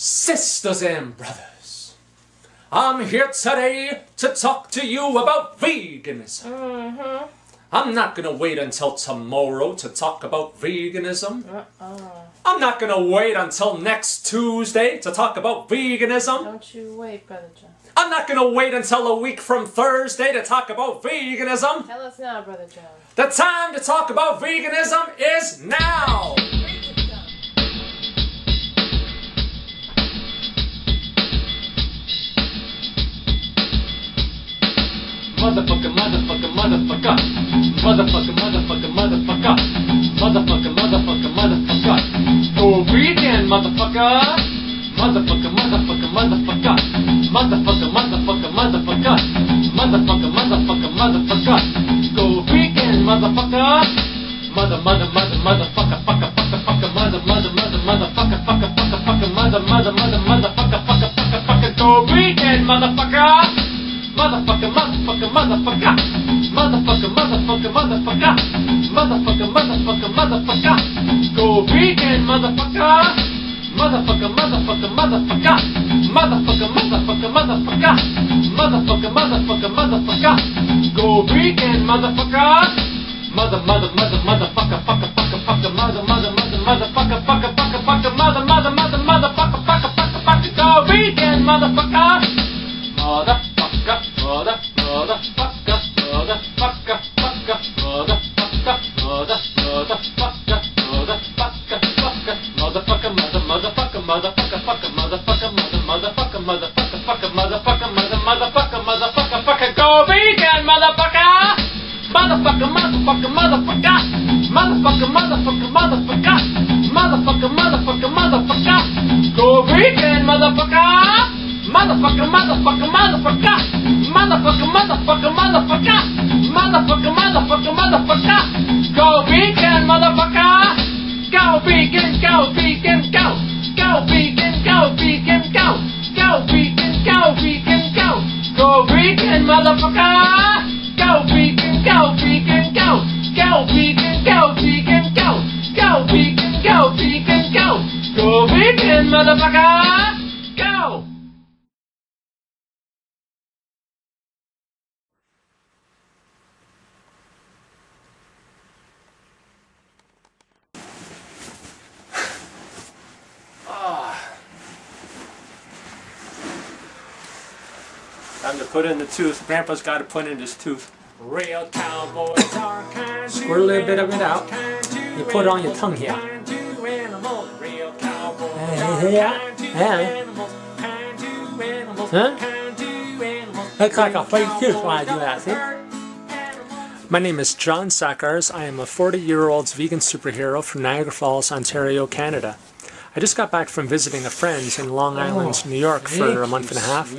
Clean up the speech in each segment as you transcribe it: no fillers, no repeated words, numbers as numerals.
Sisters and brothers, I'm here today to talk to you about veganism. I'm not gonna wait until tomorrow to talk about veganism. I'm not gonna wait until next Tuesday to talk about veganism. Don't you wait, Brother John. I'm not gonna wait until a week from Thursday to talk about veganism. Tell us now, Brother John. The time to talk about veganism is now! Motherfucker, motherfucker, motherfucker. Motherfucker, motherfucker, motherfucker. Motherfucker, motherfucker, motherfucker. Go vegan, motherfucker. Motherfucker, motherfucker, motherfucker. Motherfucker, motherfucker, motherfucker. Motherfucker, motherfucker, motherfucker. Go vegan, motherfucker. Mother, mother, mother, motherfucker, fucker, fucker, fucker, mother, mother, mother, motherfucker, fucker, fucker, fucker, mother, mother, mother, motherfucker, fucker, fucker, fucker. Go vegan, motherfucker. Motherfucker, motherfucker, motherfucker. Motherfucker, motherfucker, motherfucker. Motherfucker, motherfucker, motherfucker. Go vegan, motherfucker. Motherfucker, motherfucker, motherfucker. Motherfucker, motherfucker, motherfucker. Motherfucker, motherfucker, motherfucker. Go vegan, motherfucker. Mother, mother, mother, motherfucker, fucker, fucker, fucker. Mother, mother, mother, motherfucker, fucker, fucker, fucker. Mother, mother, mother, motherfucker, fucker, fucker, fucker. Go vegan, motherfucker. Motherfucker, mother, motherfucker, motherfucker, fucker, motherfucker, mother, motherfucker, motherfucker, fucker, motherfucker, mother, motherfucker, motherfucker, fucker, motherfucker, mother, motherfucker, motherfucker, fucker, motherfucker, mother, motherfucker, motherfucker, fucker, go vegan, motherfucker! Motherfucker, motherfucker, motherfucker! Motherfucker, motherfucker, motherfucker! Motherfucker, motherfucker, motherfucker! Go vegan, motherfucker! Motherfucker, motherfucker, motherfucker! Motherfucker, motherfucker, motherfucker! Motherfucker, motherfucker, motherfucker! Go vegan, motherfucker! Go vegan, go vegan, go! Go vegan, go vegan, go! Go vegan, go vegan, go! Go vegan, motherfucker! Go vegan, go vegan, go! Go vegan, go vegan, go! Go vegan, go vegan, go! Go vegan, motherfucker! Go! Time to put in the tooth. Grandpa's got to put in his tooth. Real cowboys are kind. Squirt a little bit of it out. You put it on your tongue here. Huh? Looks like a fake tooth when I do that, see? My name is John Sakars. I am a 40-year-old vegan superhero from Niagara Falls, Ontario, Canada. I just got back from visiting a friend in Long Island, New York for a month and a half.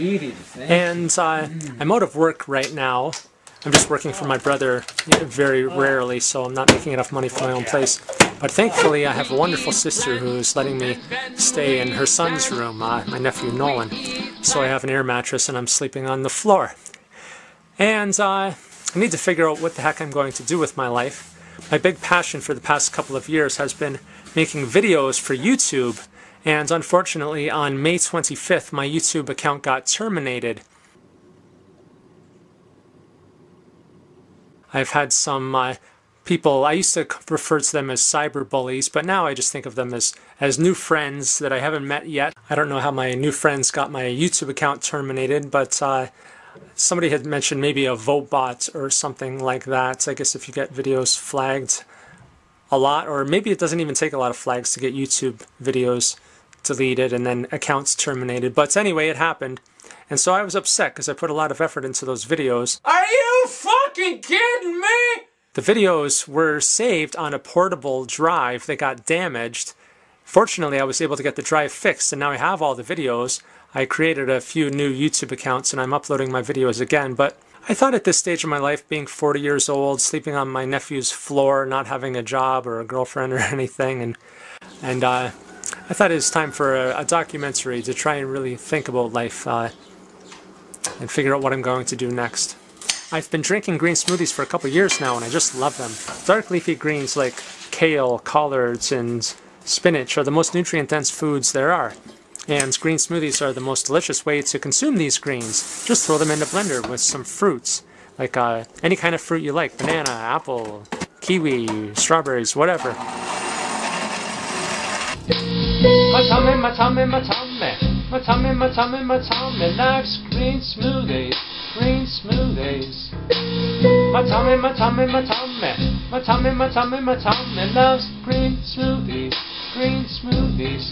And I'm out of work right now. I'm just working for my brother very rarely, so I'm not making enough money for my own place. But thankfully, I have a wonderful sister who's letting me stay in her son's room, my nephew Nolan. So I have an air mattress and I'm sleeping on the floor. And I need to figure out what the heck I'm going to do with my life. My big passion for the past couple of years has been making videos for YouTube, and unfortunately on May 25th my YouTube account got terminated. I've had some people, I used to refer to them as cyber bullies, but now I just think of them as new friends that I haven't met yet. I don't know how my new friends got my YouTube account terminated, but somebody had mentioned maybe a vote bot or something like that. I guess if you get videos flagged a lot, or maybe it doesn't even take a lot of flags to get YouTube videos deleted and then accounts terminated. But anyway, it happened. And so I was upset because I put a lot of effort into those videos. Are you fucking kidding me? The videos were saved on a portable drive that got damaged. Fortunately, I was able to get the drive fixed, and now I have all the videos. I created a few new YouTube accounts and I'm uploading my videos again, but I thought at this stage of my life, being 40 years old, sleeping on my nephew's floor, not having a job or a girlfriend or anything, and I thought it was time for a documentary to try and really think about life and figure out what I'm going to do next. I've been drinking green smoothies for a couple years now and I just love them. Dark leafy greens like kale, collards, and spinach are the most nutrient-dense foods there are. And green smoothies are the most delicious way to consume these greens. Just throw them in a blender with some fruits, like any kind of fruit you like, banana, apple, kiwi, strawberries, whatever. My tummy, my tummy, my tummy. My tummy, my tummy, my tummy likes green smoothies, green smoothies. My tummy, my tummy, my tummy. My tummy, my tummy, my tummy loves green smoothies, green smoothies.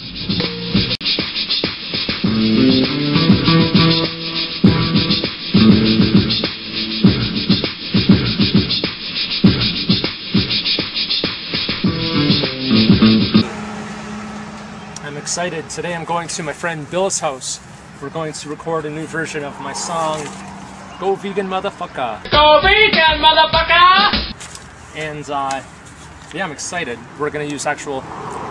I'm excited. Today I'm going to my friend Bill's house. We're going to record a new version of my song, Go Vegan Muthafucka. Go vegan, motherfucker! And yeah, I'm excited. We're going to use actual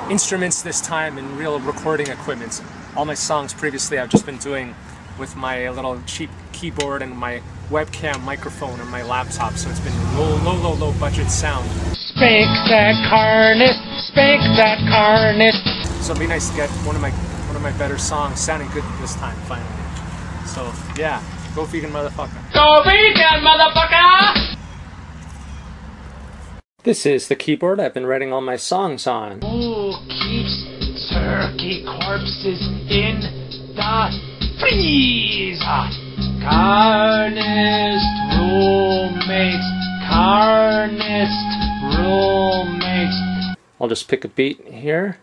instruments this time and real recording equipment. All my songs previously I've just been doing with my little cheap keyboard and my webcam microphone and my laptop, so it's been low budget sound. Spank that carnist, spank that carnist. So it'd be nice to get one of my better songs sounding good this time finally. So yeah, go vegan motherfucker. Go vegan, motherfucker! This is the keyboard I've been writing all my songs on. Who keeps turkey corpses in the freezer? Carnist roommates, carnist roommates. I'll just pick a beat here.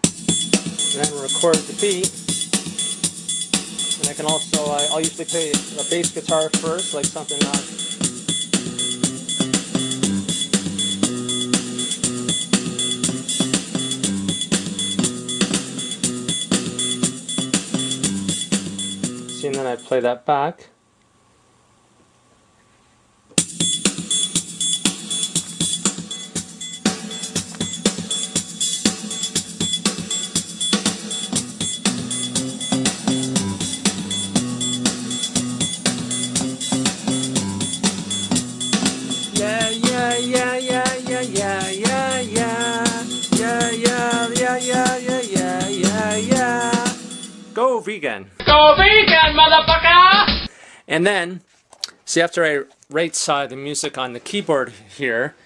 And then record the beat. And I can also, I'll usually play a bass guitar first, like something see, and then I play that back. Go vegan. Go vegan, motherfucker! And then, see, after I write the music on the keyboard here,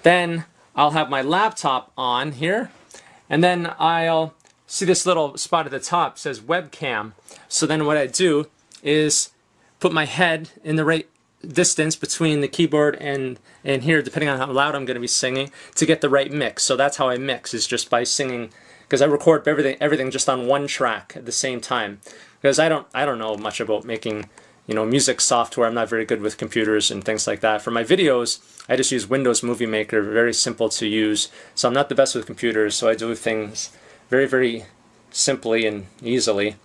then I'll have my laptop on here, and then I'll see this little spot at the top says webcam. So then what I do is put my head in the right distance between the keyboard and here, depending on how loud I'm going to be singing, to get the right mix. So that's how I mix, is just by singing, because I record everything just on one track at the same time. Because I don't know much about making, you know, music software. I'm not very good with computers and things like that. For my videos, I just use Windows Movie Maker, very simple to use. So I'm not the best with computers, so I do things very simply and easily.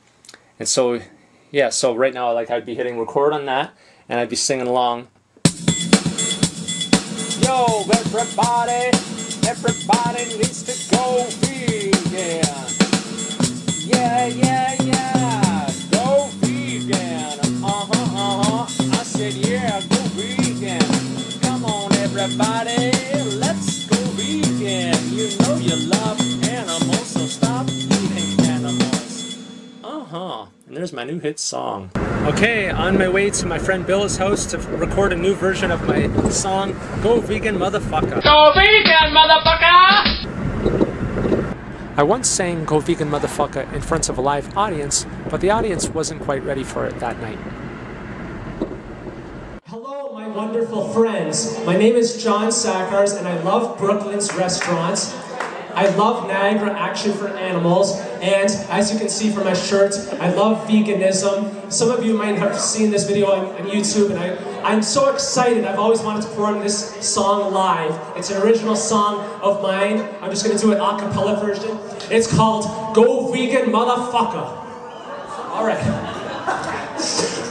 And so yeah, so right now I'd be hitting record on that, and I'd be singing along. Yo, everybody needs to go vegan. Yeah, go vegan. I said, yeah, go vegan. Come on, everybody, let's go vegan. You know you love animals, so stop eating animals. And there's my new hit song. Okay, on my way to my friend Bill's house to record a new version of my song, Go Vegan Motherfucker. Go vegan, motherfucker! I once sang Go Vegan Motherfucker in front of a live audience, but the audience wasn't quite ready for it that night. Hello, my wonderful friends. My name is John Sakars, and I love Brooklyn's restaurants. I love Niagara Action for Animals, and as you can see from my shirt, I love veganism. Some of you might have seen this video on YouTube, and I'm so excited. I've always wanted to perform this song live. It's an original song of mine. I'm just going to do an a cappella version. It's called Go Vegan Motherfucker. All right.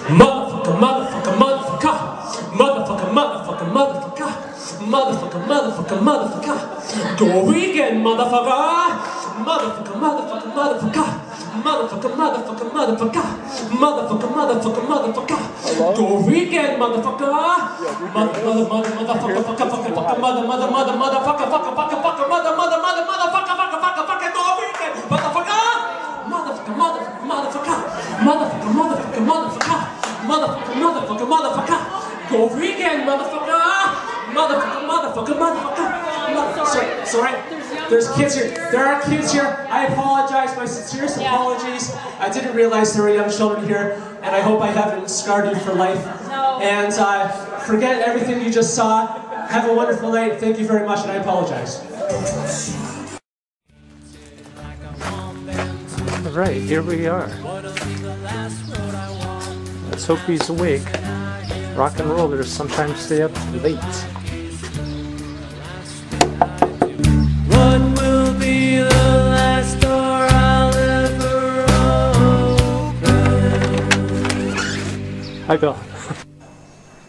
Motherfucker, motherfucker, motherfucker. Motherfucker, motherfucker, motherfucker. Motherfucker, motherfucker, motherfucker. Go vegan, motherfucker. Motherfucker, motherfucker, motherfucker. Motherfucker, motherfucker, motherfucker. Motherfucker, motherfucker, motherfucker. Go vegan, motherfucker. Motherfucker, motherfucker, motherfucker, mother, mother, mother, motherfucker, fucker, fucker, fucker, mother, mother, mother, motherfucker, fucker, fucker, fucker, go Go vegan, motherfucker! Motherfucker. Sorry. There's kids here. There are kids here. I apologize. My sincerest apologies. I didn't realize there were young children here, and I hope I haven't scarred you for life. No. And forget everything you just saw. Have a wonderful night. Thank you very much, and I apologize. All right, here we are. Let's hope he's awake. Rock and rollers sometimes stay up late. What will be the last door I'll ever open? Hi, Bill.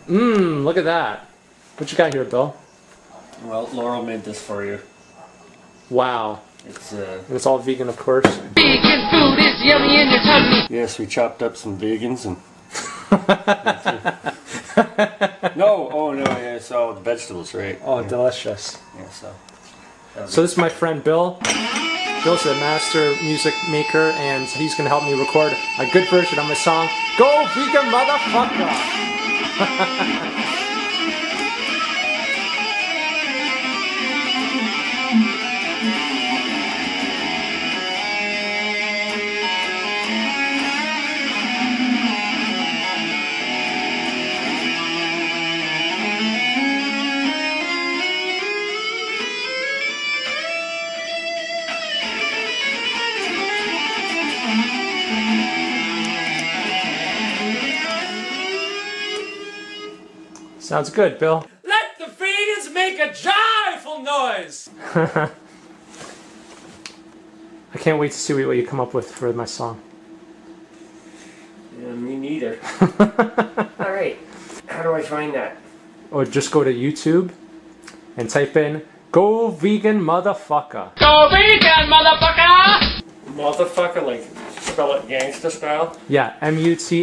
Look at that. What you got here, Bill? Well, Laurel made this for you. Wow. It's all vegan, of course. Vegan food is yummy in your tummy. Yes, we chopped up some vegans and no, yeah, it's all vegetables, right? Oh, delicious. Yeah, so this is my friend Bill. Bill's a master music maker, and he's going to help me record a good version of my song, Go Vegan Motherfucker! Sounds good, Bill. Let the vegans make a joyful noise. I can't wait to see what you come up with for my song. yeah, me neither. All right, how do I find that? Or just go to YouTube and type in Go Vegan Motherfucker. Go vegan, motherfucker! Motherfucker, like spell it gangsta style. Yeah, Muthafucka.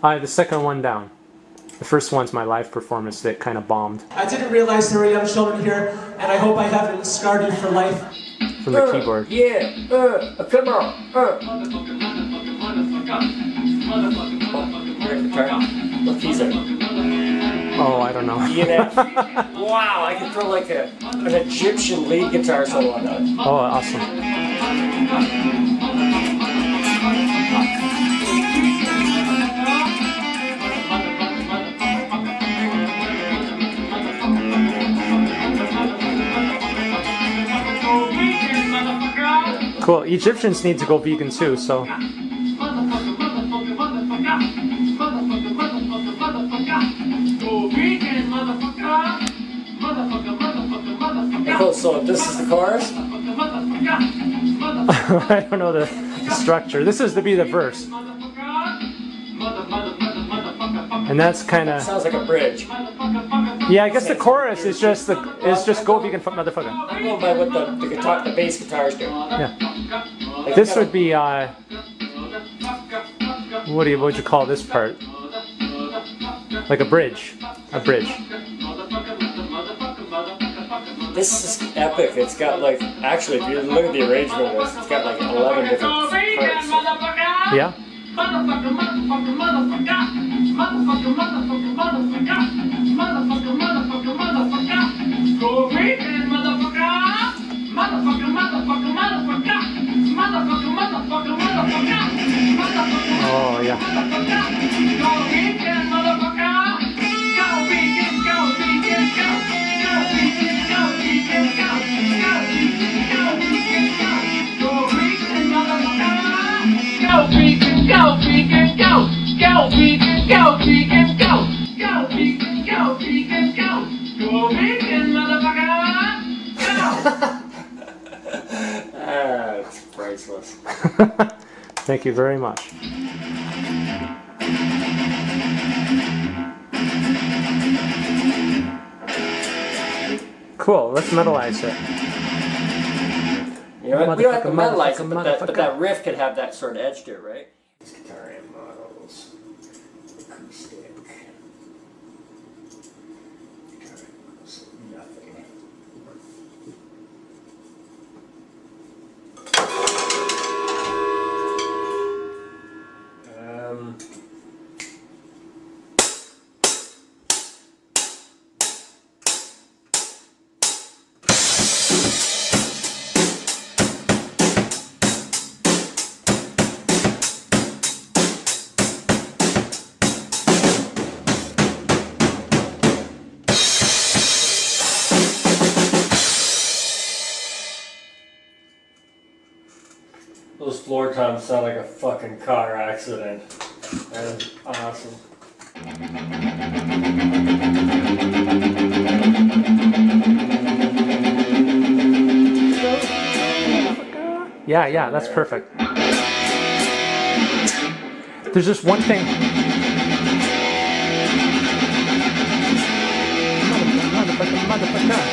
The second one down. The first one's my live performance that kind of bombed. I didn't realize there were young children here, and I hope I haven't scarred you for life. From the keyboard. Yeah, come on, Look, he's a Oh, I don't know. ENF. Wow, I could throw like an Egyptian lead guitar solo on that. Oh, awesome. Cool. Egyptians need to go vegan too, so. Cool, so this is the chorus? I don't know the structure. This is to be the verse. And that's kind of. Sounds like a bridge. Yeah, I guess the chorus is just go vegan motherfucker. I'm going by what the guitar, the bass guitars do. Yeah. This would be what would you call this part? Like a bridge. A bridge. This is epic. It's got like, actually, if you look at the arrangement of this, it's got like 11 different parts. Yeah. Oh, yeah. It's priceless. Thank you very much. Cool, let's metalize it. You know what? We don't have to metalize it, but that riff could have that sort of edge to it, right? Guitar amp models. Acoustic. Guitar amps. Nothing. floor times sound like a fucking car accident. That is awesome. Yeah, that's perfect. There's just one thing. Motherfucker.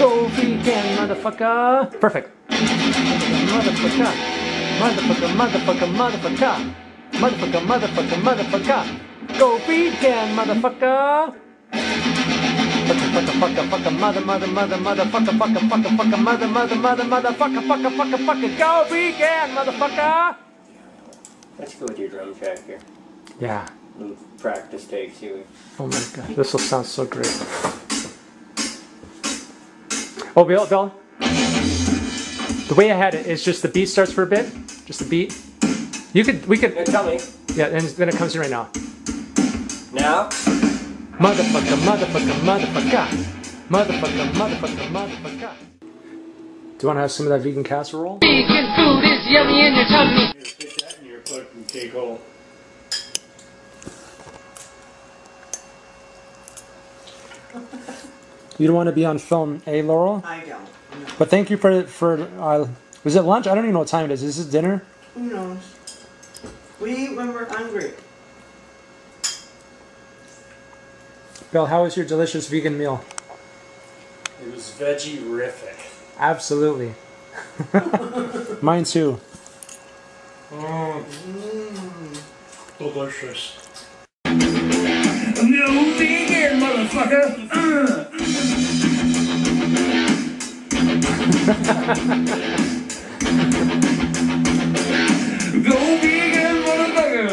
Go vegan, motherfucker. Perfect. Motherfucker. Motherfucker. Go vegan, motherfucker. Motherfucker. Go vegan, motherfucker. Let's go with your drum track here. Yeah. Little practice takes you. Oh my god, this will sound so great. Oh, Bill, the way I had it is just the beat starts for a bit, just the beat. We could. Yeah, tell me. Yeah, and then it comes in right now. Now? Motherfucker. Do you want to have some of that vegan casserole? Vegan food is yummy in your tummy. Stick that in your fucking cake hole. You don't want to be on film, eh, Laurel? I don't. No. But thank you for was it lunch? I don't even know what time it is. Is this dinner? Who knows? We eat when we're hungry. Bill, how was your delicious vegan meal? It was veggie-rific. Absolutely. Mine too. Delicious. No vegan, motherfucker. Go vegan, motherfucker.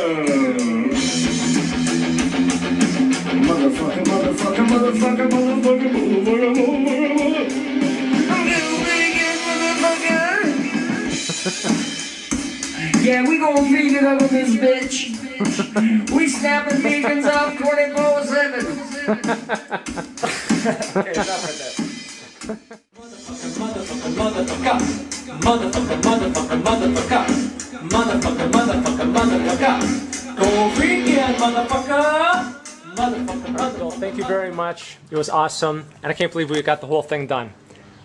Motherfucker. Yeah, we gon' vegan up in this bitch. We snapping vegans off 24/7. Okay, stop right there. Motherfucker. Go vegan, motherfucker. Bill, thank you very much. It was awesome, and I can't believe we got the whole thing done.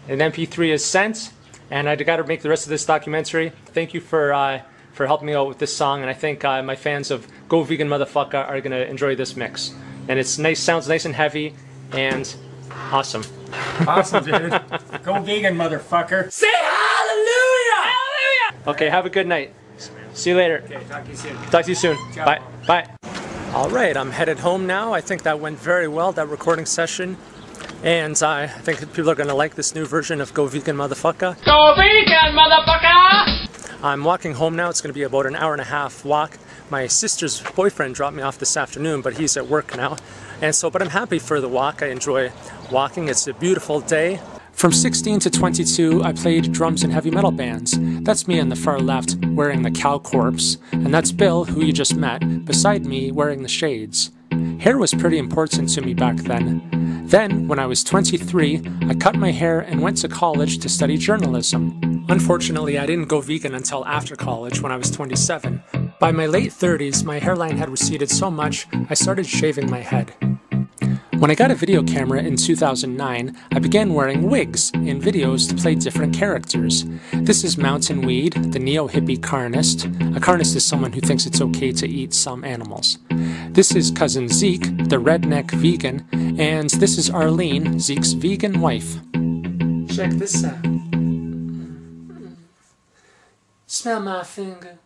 An MP3 is sent, and I got to make the rest of this documentary. Thank you for helping me out with this song, and I think my fans of Go Vegan Motherfucker are going to enjoy this mix. And it's nice, sounds nice and heavy, and awesome. Awesome, dude. Go vegan, motherfucker. Say hallelujah! Okay, have a good night. See you later. Okay, talk to you soon. Talk to you soon. Bye. Bye. All right, I'm headed home now. I think that went very well, that recording session. And I think people are going to like this new version of Go Vegan Motherfucker. Go vegan, motherfucker! I'm walking home now. It's going to be about an hour and a half walk. My sister's boyfriend dropped me off this afternoon, but he's at work now. And so, but I'm happy for the walk. I enjoy walking. It's a beautiful day. From 16 to 22, I played drums in heavy metal bands. That's me on the far left, wearing the cow corpse. And that's Bill, who you just met, beside me, wearing the shades. Hair was pretty important to me back then. Then, when I was 23, I cut my hair and went to college to study journalism. Unfortunately, I didn't go vegan until after college, when I was 27. By my late 30s, my hairline had receded so much, I started shaving my head. When I got a video camera in 2009, I began wearing wigs in videos to play different characters. This is Mountain Weed, the neo-hippie carnist. A carnist is someone who thinks it's okay to eat some animals. This is Cousin Zeke, the redneck vegan, and this is Arlene, Zeke's vegan wife. Check this out. Smell my finger.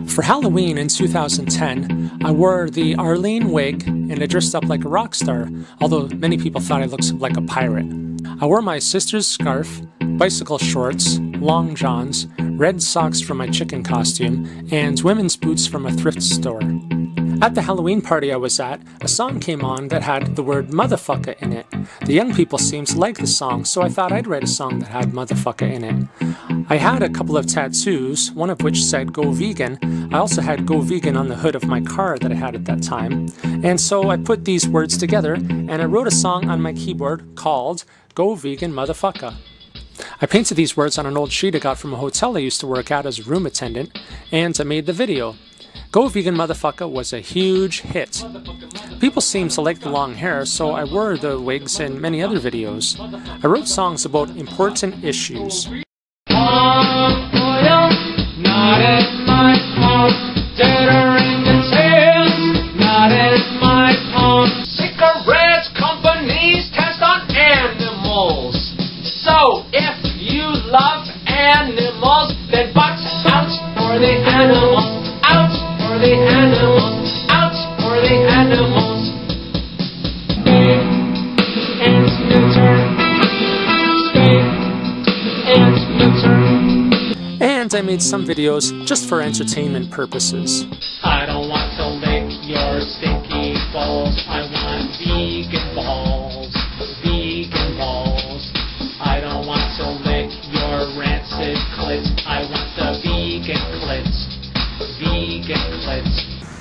For Halloween in 2010, I wore the Arlene wig and I dressed up like a rock star, although many people thought I looked like a pirate. I wore my sister's scarf, bicycle shorts, long johns, red socks from my chicken costume, and women's boots from a thrift store. At the Halloween party I was at, a song came on that had the word motherfucker in it. The young people seemed to like the song, so I thought I'd write a song that had motherfucker in it. I had a couple of tattoos, one of which said Go Vegan. I also had Go Vegan on the hood of my car that I had at that time. And so I put these words together, and I wrote a song on my keyboard called Go Vegan Motherfucker. I painted these words on an old sheet I got from a hotel I used to work at as a room attendant, and I made the video. Go Vegan Muthafucka was a huge hit. People seemed to like the long hair, so I wore the wigs in many other videos. I wrote songs about important issues. Not in my palm, ring the tails, not in my palm. Cigarettes companies test on animals. So if you love animals, then box out for the animals, out for the animals, out for the animals. Spay and neuter, spay and neuter. And I made some videos just for entertainment purposes. I don't want to lick your stinky balls. I want vegan balls. Vegan balls. I don't want to lick your rancid clit. I want the vegan clit. Vegan clit.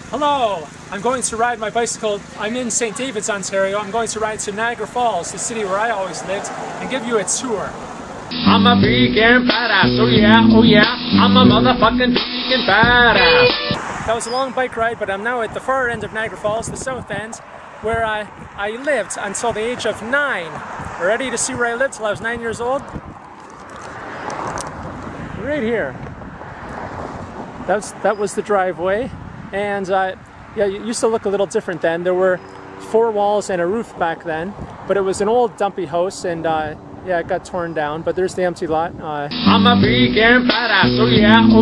Hello! I'm going to ride my bicycle. I'm in St. David's, Ontario. I'm going to ride to Niagara Falls, the city where I always lived, and give you a tour. I'm a vegan badass, oh yeah, I'm a motherfucking vegan badass. That was a long bike ride, but I'm now at the far end of Niagara Falls, the south end, where I lived until the age of 9. Ready to see where I lived till I was 9 years old? Right here. That was the driveway, and yeah, it used to look a little different then. There were 4 walls and a roof back then, but it was an old dumpy house, and yeah, it got torn down, but there's the empty lot. I'm a vegan badass, oh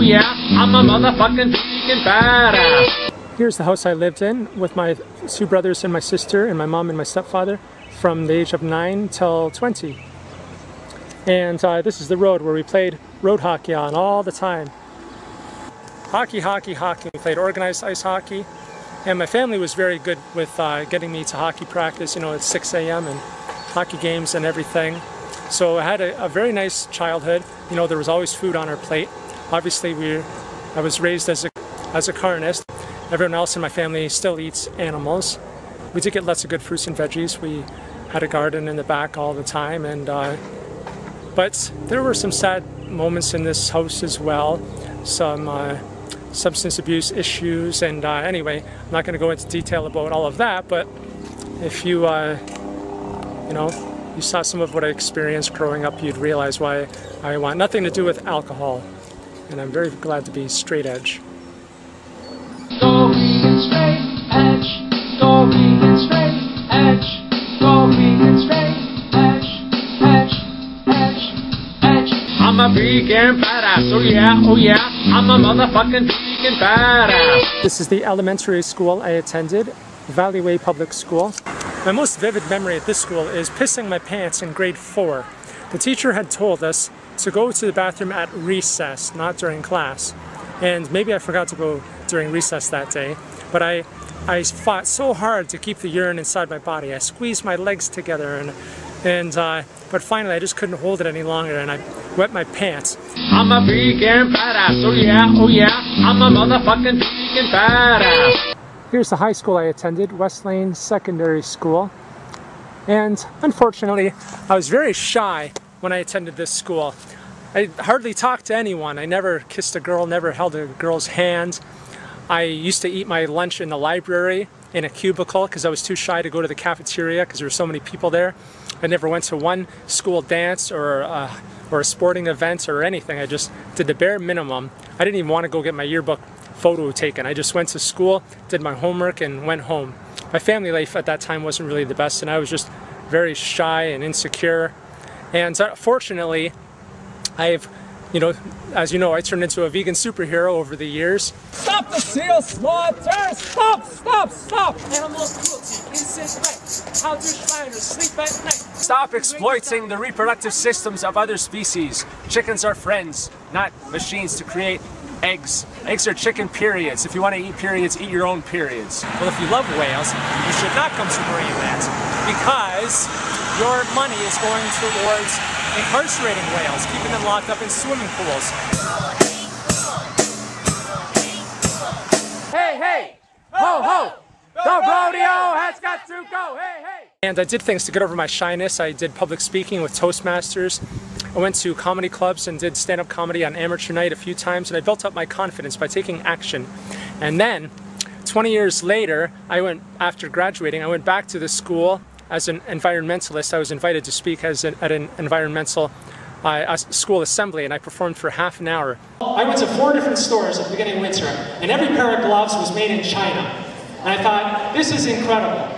yeah, I'm a motherfucking vegan badass. Here's the house I lived in with my 2 brothers and my sister and my mom and my stepfather from the age of 9 till 20. And this is the road where we played road hockey on all the time. Hockey. We played organized ice hockey. And my family was very good with getting me to hockey practice, you know, at 6 a.m. and hockey games and everything. So I had a very nice childhood. You know, there was always food on our plate. Obviously, I was raised as a carnist. Everyone else in my family still eats animals. We did get lots of good fruits and veggies. We had a garden in the back all the time, and but there were some sad moments in this house as well. Some substance abuse issues, and anyway, I'm not going to go into detail about all of that. But if you you know, you saw some of what I experienced growing up, you'd realize why I want nothing to do with alcohol. And I'm very glad to be straight edge. Go vegan straight edge, go vegan straight edge, go vegan straight edge, edge, edge, edge. I'm a vegan badass, oh yeah, I'm a motherfucking vegan badass. This is the elementary school I attended, Valley Way Public School. My most vivid memory at this school is pissing my pants in grade 4. The teacher had told us to go to the bathroom at recess, not during class. And maybe I forgot to go during recess that day, but I fought so hard to keep the urine inside my body. I squeezed my legs together, but finally I just couldn't hold it any longer, and I wet my pants. I'm a vegan badass, oh yeah, I'm a motherfucking vegan badass. Here's the high school I attended, West Lane Secondary School. And unfortunately, I was very shy when I attended this school. I hardly talked to anyone. I never kissed a girl, never held a girl's hand. I used to eat my lunch in the library in a cubicle because I was too shy to go to the cafeteria because there were so many people there. I never went to one school dance or a sporting event or anything. I just did the bare minimum. I didn't even want to go get my yearbook photo taken. I just went to school, did my homework, and went home. My family life at that time wasn't really the best, and I was just very shy and insecure. And fortunately, you know, as you know, I turned into a vegan superhero over the years. Stop the seal slaughter! Stop! Animal cruelty, insect rape, how do Shriners sleep at night? Stop exploiting the reproductive systems of other species. Chickens are friends, not machines to create eggs. Eggs are chicken periods. If you want to eat periods, eat your own periods. Well, if you love whales, you should not come to Marineland because your money is going towards incarcerating whales, keeping them locked up in swimming pools. Hey! Ho ho! The rodeo has got to go! Hey! And I did things to get over my shyness. I did public speaking with Toastmasters, I went to comedy clubs and did stand-up comedy on amateur night a few times, and I built up my confidence by taking action. And then, 20 years later, after graduating, I went back to the school as an environmentalist. I was invited to speak at an environmental school assembly, and I performed for half an hour. I went to 4 different stores at the beginning of winter, and every pair of gloves was made in China. And I thought, this is incredible.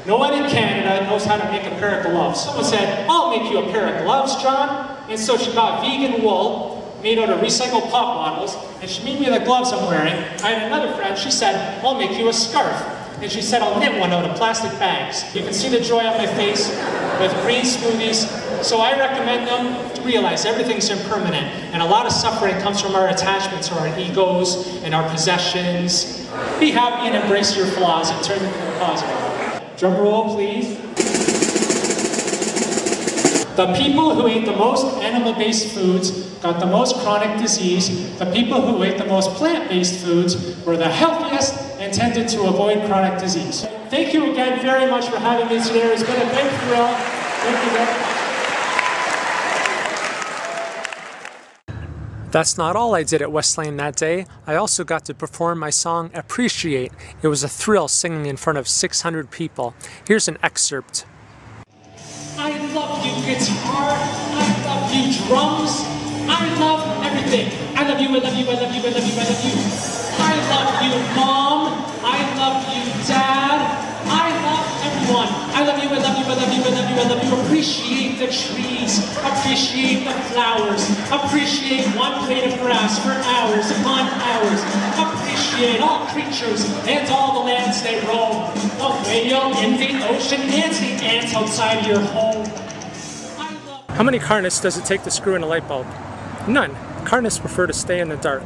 No one in Canada knows how to make a pair of gloves. Someone said, I'll make you a pair of gloves, John. And so she got vegan wool made out of recycled pop bottles, and she made me the gloves I'm wearing. I had another friend, she said, I'll make you a scarf. And she said, I'll knit one out of plastic bags. You can see the joy on my face with green smoothies. So I recommend them to realize everything's impermanent. And a lot of suffering comes from our attachments to our egos and our possessions. Be happy and embrace your flaws and turn them into positive. Drum roll, please. The people who ate the most animal-based foods got the most chronic disease. The people who ate the most plant-based foods were the healthiest and tended to avoid chronic disease. Thank you again very much for having me today. It's been a big thrill. Thank you very much. That's not all I did at West Lane that day. I also got to perform my song Appreciate. It was a thrill singing in front of 600 people. Here's an excerpt. I love you, guitar. I love you, drums. I love everything. I love you, I love you, I love you, I love you, I love you. I love you, Mom. I love you, Dad. I love everyone. I love you, I love you, I love you, I love you, I love you. Appreciate the trees. Appreciate the flowers. Appreciate one blade of grass for hours upon hours. Appreciate all creatures and all the lands they roam. The whale in the ocean and the ants outside your home. How many carnists does it take to screw in a light bulb? None. Carnists prefer to stay in the dark.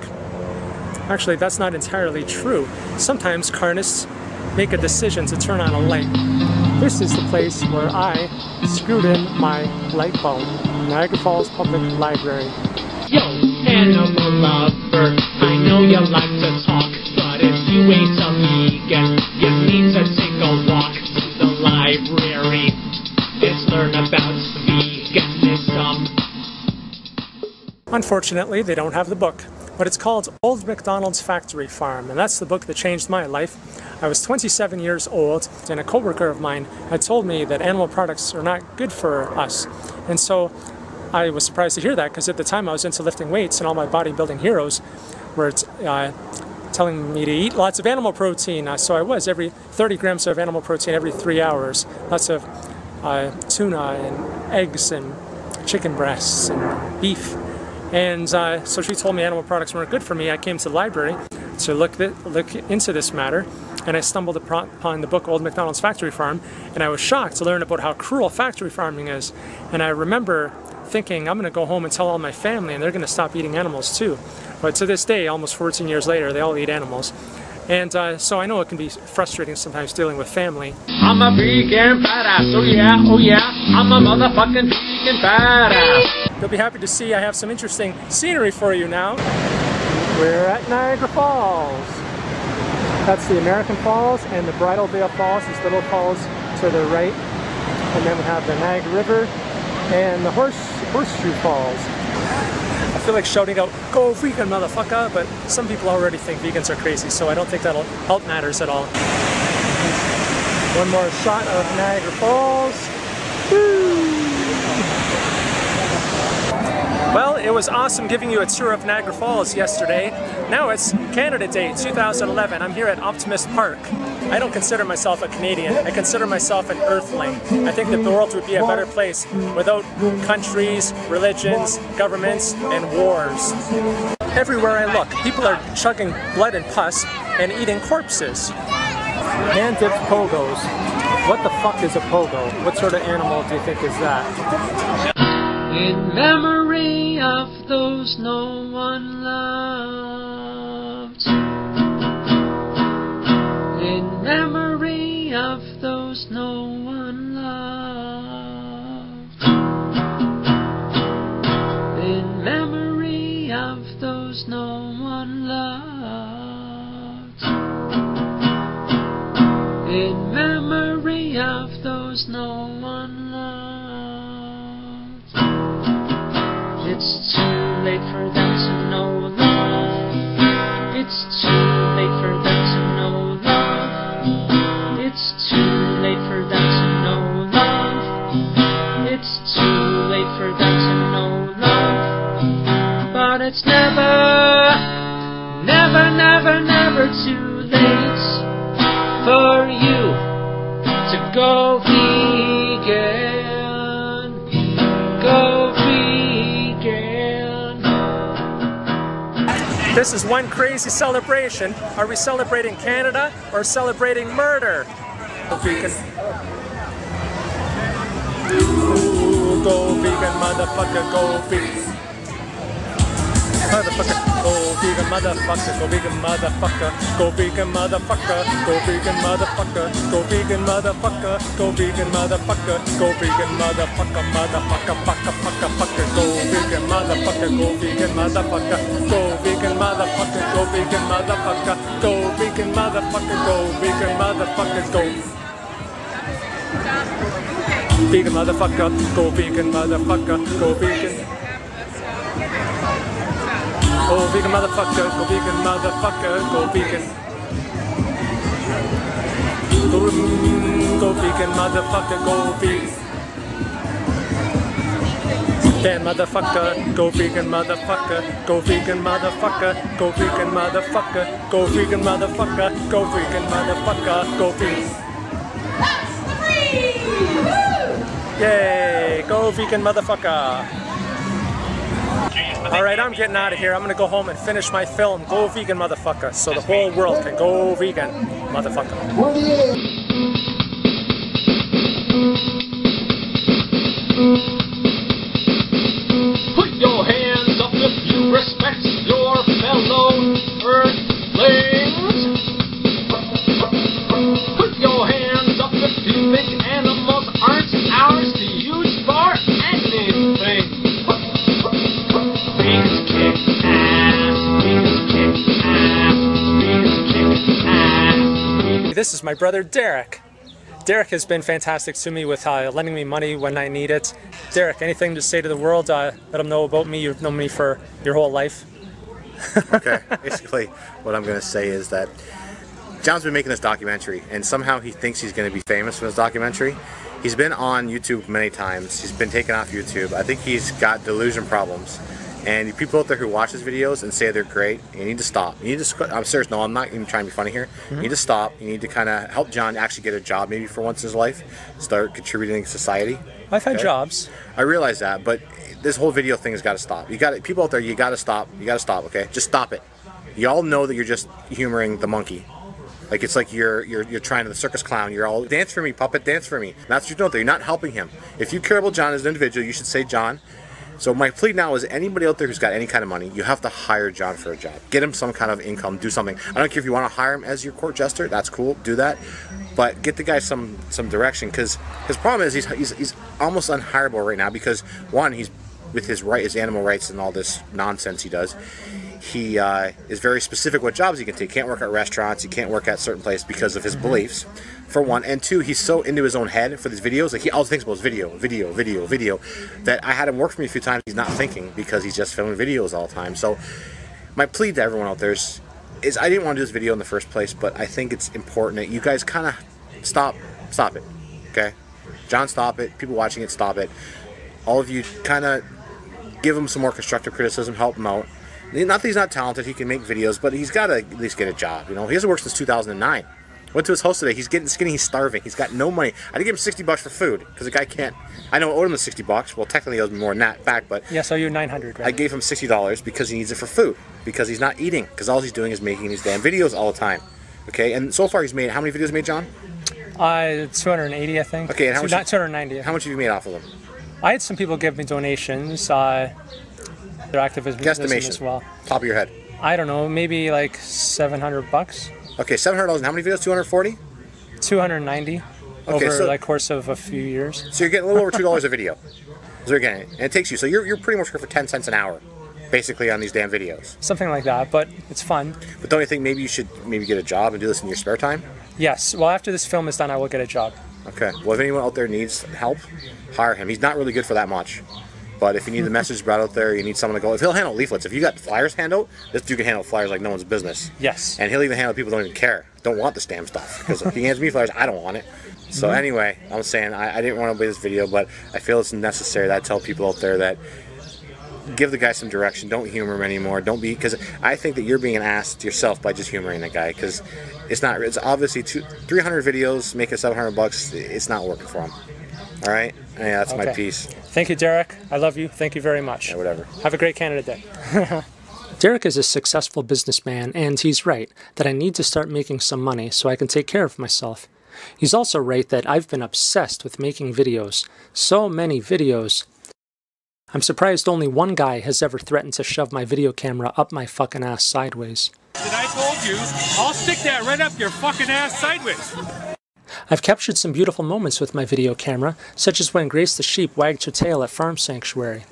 Actually, that's not entirely true. Sometimes carnists make a decision to turn on a light. This is the place where I screwed in my light bulb. Niagara Falls Public Library. Yo, animal lover, I know you like to talk, but if you ain't a vegan, you need to take a walk to the library. Let's learn about veganism. Unfortunately, they don't have the book, but it's called Old MacDonald's Factory Farm, and that's the book that changed my life. I was 27 years old, and a coworker of mine had told me that animal products are not good for us. And so I was surprised to hear that, because at the time I was into lifting weights, and all my bodybuilding heroes were telling me to eat lots of animal protein. So I was, every 30 grams of animal protein every 3 hours, lots of tuna and eggs and chicken breasts and beef. And so she told me animal products weren't good for me. I came to the library to look into this matter, and I stumbled upon the book Old MacDonald's Factory Farm, and I was shocked to learn about how cruel factory farming is. And I remember thinking, I'm going to go home and tell all my family, and they're going to stop eating animals too. But to this day, almost 14 years later, they all eat animals. And so I know it can be frustrating sometimes dealing with family. I'm a vegan badass, oh yeah, I'm a motherfucking vegan badass. You'll be happy to see I have some interesting scenery for you now. We're at Niagara Falls. That's the American Falls, and the Bridal Veil Falls, these little falls to the right. And then we have the Niagara River and the Horseshoe Falls. I feel like shouting out, go vegan, motherfucker, but some people already think vegans are crazy, so I don't think that'll help matters at all. One more shot of Niagara Falls. Woo! Well, it was awesome giving you a tour of Niagara Falls yesterday. Now it's Canada Day 2011. I'm here at Optimist Park. I don't consider myself a Canadian. I consider myself an Earthling. I think that the world would be a better place without countries, religions, governments, and wars. Everywhere I look, people are chugging blood and pus and eating corpses. Hand-dipped pogos. What the fuck is a pogo? What sort of animal do you think is that? In memory of those no one loved. In memory of those no one loved. In memory of those no one loved. In memory of those no one loved. never, never, never too late for you to go vegan. Go vegan. This is one crazy celebration. Are we celebrating Canada or celebrating murder? Go vegan. Ooh, go vegan, motherfucker, go vegan. Motherfucker, go vegan, motherfucker, go vegan, motherfucker, go vegan, motherfucker, go vegan, motherfucker, go vegan, motherfucker, go vegan, motherfucker, go vegan, motherfucker, motherfucker, fucker, fucker, fucker, go vegan, motherfucker, go vegan, motherfucker, go vegan, motherfucker, go vegan, motherfucker, go vegan, motherfucker, go vegan, motherfucker, go vegan, motherfucker, go vegan, motherfucker, go vegan. Go vegan motherfucker, go vegan motherfucker, go vegan. Go vegan motherfucker, go vegan. Damn motherfucker, go vegan motherfucker, go vegan motherfucker, go vegan motherfucker, go vegan motherfucker, go vegan motherfucker, go vegan. Yay, go vegan motherfucker. Alright, I'm getting out of here. I'm gonna go home and finish my film, Go Vegan Motherfucker, so the whole world can go vegan, motherfucker. Put your hands up if you respect your fellow earthlings. Put your hands up if you think animals aren't ours to use for anything. Vegans kick ass, vegans kick ass, vegans kick ass. This is my brother Derek. Derek has been fantastic to me with lending me money when I need it. Derek, anything to say to the world? Let them know about me. You've known me for your whole life. Okay, basically what I'm going to say is that John's been making this documentary, and somehow he thinks he's going to be famous with his documentary. He's been on YouTube many times. He's been taken off YouTube. I think he's got delusion problems. And people out there who watch his videos and say they're great, you need to stop. You need to. I'm serious. No, I'm not even trying to be funny here. You need to stop. You need to kind of help John actually get a job, maybe for once in his life. Start contributing to society. I've had jobs. I realize that, but this whole video thing has got to stop. You got people out there. You got to stop. You got to stop. Okay, just stop it. You all know that you're just humoring the monkey. Like it's like you're trying to the circus clown. You're all dance for me, puppet, dance for me. And that's what you're doing there. You're not helping him. If you care about John as an individual, you should say, John. So my plea now is anybody out there who's got any kind of money, you have to hire John for a job. Get him some kind of income, do something. I don't care if you want to hire him as your court jester, that's cool, do that. But get the guy some direction, because his problem is he's almost unhireable right now because, one, he's with his animal rights and all this nonsense he does. He is very specific what jobs he can take. He can't work at restaurants, he can't work at certain places because of his beliefs, for one. And two, he's so into his own head for these videos. Like he always thinks about his video, that I had him work for me a few times. He's not thinking because he's just filming videos all the time. So my plea to everyone out there is I didn't want to do this video in the first place, but I think it's important that you guys kind of stop it, okay? John, stop it. People watching it, stop it. All of you kind of give him some more constructive criticism, help him out. Not that he's not talented, he can make videos, but he's got to at least get a job. You know, he hasn't worked since 2009. Went to his house today. He's getting skinny. He's starving. He's got no money. I did give him $60 for food because the guy can't. I know I owed him the $60. Well, technically he owes me more than that back, but yeah, so you're $900. Right? I gave him $60 because he needs it for food because he's not eating because all he's doing is making these damn videos all the time. Okay, and so far he's made how many videos made, John? 280, I think. Okay, and how much? 290. How much have you made off of them? I had some people give me donations. Their activism as well. Top of your head. I don't know, maybe like $700. Okay, $700. And how many videos? 240. 290 over the course of a few years. So you're getting a little over $2 a video. So you're getting, and it takes you. So you're pretty much working for 10 cents an hour, basically, on these damn videos. Something like that, but it's fun. But don't you think maybe you should get a job and do this in your spare time? Yes. Well, after this film is done, I will get a job. Okay. Well, if anyone out there needs help, hire him. He's not really good for that much. But if you need the message brought out there, you need someone to go. If he'll handle leaflets, if you got flyers handled, this dude can handle flyers like no one's business. Yes. And he'll even handle people who don't even care, don't want this damn stuff. Because if he hands me flyers, I don't want it. So anyway, I'm saying I didn't want to play this video, but I feel it's necessary that I tell people out there that give the guy some direction. Don't humor him anymore. Don't be, because I think that you're being an ass to yourself by just humoring the guy, because it's not. It's obviously 300 videos, making $700. It's not working for him. All right. Yeah, that's my piece. Thank you, Derek. I love you. Thank you very much. Yeah, whatever. Have a great Canada Day. Derek is a successful businessman, and he's right that I need to start making some money so I can take care of myself. He's also right that I've been obsessed with making videos. So many videos. I'm surprised only one guy has ever threatened to shove my video camera up my fucking ass sideways. And I told you, I'll stick that right up your fucking ass sideways. I've captured some beautiful moments with my video camera, such as when Grace the sheep wagged her tail at Farm Sanctuary.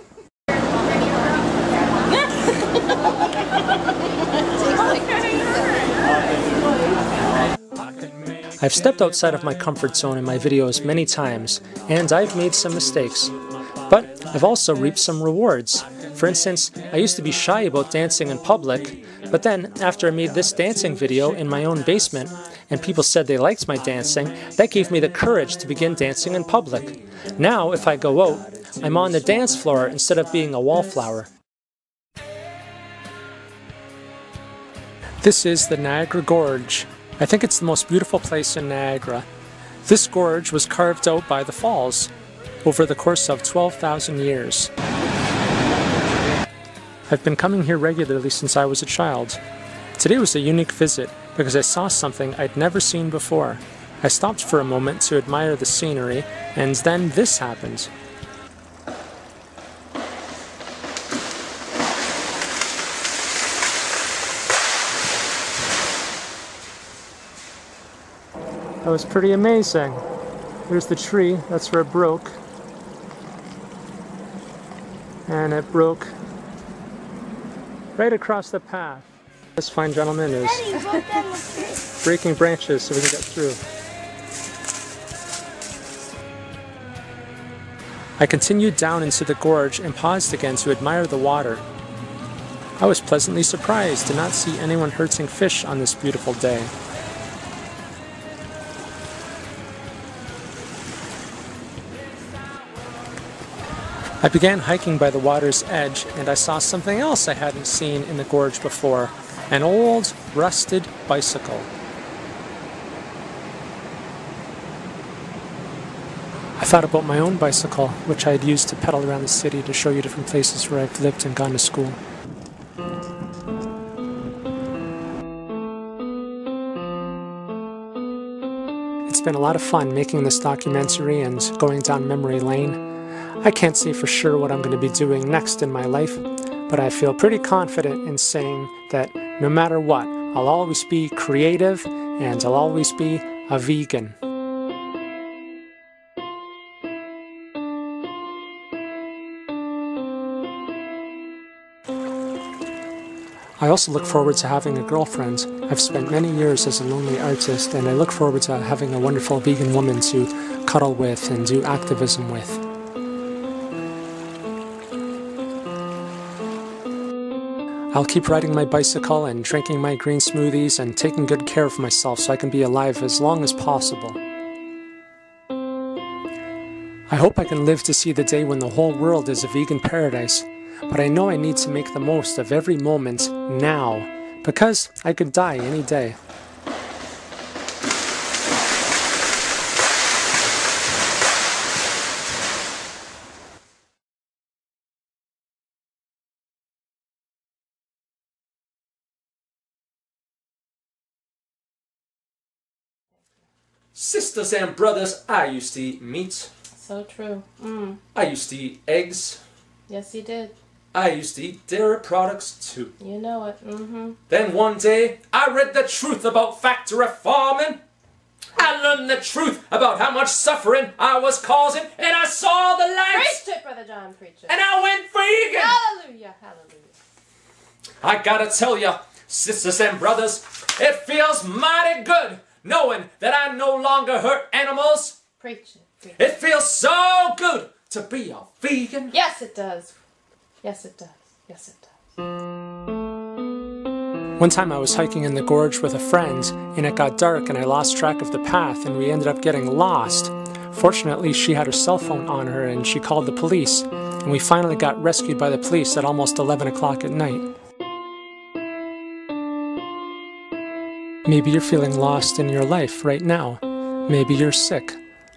I've stepped outside of my comfort zone in my videos many times, and I've made some mistakes. But I've also reaped some rewards. For instance, I used to be shy about dancing in public, but then after I made this dancing video in my own basement, and people said they liked my dancing, that gave me the courage to begin dancing in public. Now, if I go out, I'm on the dance floor instead of being a wallflower. This is the Niagara Gorge. I think it's the most beautiful place in Niagara. This gorge was carved out by the falls over the course of 12,000 years. I've been coming here regularly since I was a child. Today was a unique visit because I saw something I'd never seen before. I stopped for a moment to admire the scenery, and then this happened. That was pretty amazing. There's the tree, that's where it broke. And it broke right across the path. This fine gentleman is breaking branches so we can get through. I continued down into the gorge and paused again to admire the water. I was pleasantly surprised to not see anyone hurting fish on this beautiful day. I began hiking by the water's edge, and I saw something else I hadn't seen in the gorge before. An old, rusted bicycle. I thought about my own bicycle, which I had used to pedal around the city to show you different places where I've lived and gone to school. It's been a lot of fun making this documentary and going down memory lane. I can't say for sure what I'm going to be doing next in my life, but I feel pretty confident in saying that no matter what, I'll always be creative and I'll always be a vegan. I also look forward to having a girlfriend. I've spent many years as a lonely artist, and I look forward to having a wonderful vegan woman to cuddle with and do activism with. I'll keep riding my bicycle and drinking my green smoothies and taking good care of myself so I can be alive as long as possible. I hope I can live to see the day when the whole world is a vegan paradise, but I know I need to make the most of every moment now, because I could die any day. Sisters and brothers, I used to eat meat. So true. I used to eat eggs. Yes, you did. I used to eat dairy products too. You know it. Then one day, I read the truth about factory farming. I learned the truth about how much suffering I was causing, and I saw the lights. Preach it, Brother John, preach it. And I went vegan. Hallelujah, hallelujah. I gotta tell you, sisters and brothers, it feels mighty good knowing that I no longer hurt animals. Preach it. Preach It feels so good to be a vegan. Yes, it does. Yes, it does. Yes, it does. One time I was hiking in the gorge with a friend, and it got dark and I lost track of the path and we ended up getting lost. Fortunately, she had her cell phone on her and she called the police. and we finally got rescued by the police at almost 11 o'clock at night. Maybe you're feeling lost in your life right now. Maybe you're sick,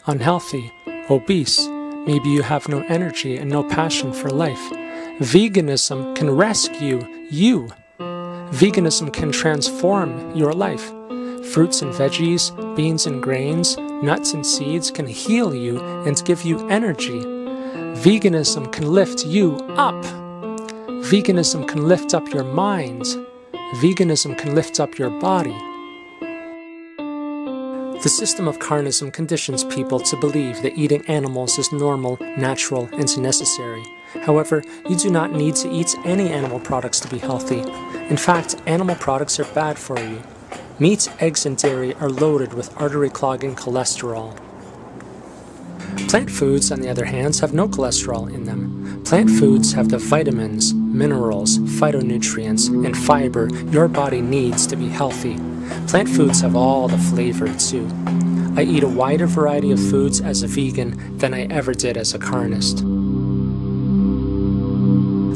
unhealthy, obese. Maybe you have no energy and no passion for life. Veganism can rescue you. Veganism can transform your life. Fruits and veggies, beans and grains, nuts and seeds can heal you and give you energy. Veganism can lift you up. Veganism can lift up your mind. Veganism can lift up your body. The system of carnism conditions people to believe that eating animals is normal, natural, and necessary. However, you do not need to eat any animal products to be healthy. In fact, animal products are bad for you. Meat, eggs, and dairy are loaded with artery-clogging cholesterol. Plant foods, on the other hand, have no cholesterol in them. Plant foods have the vitamins, minerals, phytonutrients, and fiber your body needs to be healthy. Plant foods have all the flavor, too. I eat a wider variety of foods as a vegan than I ever did as a carnist.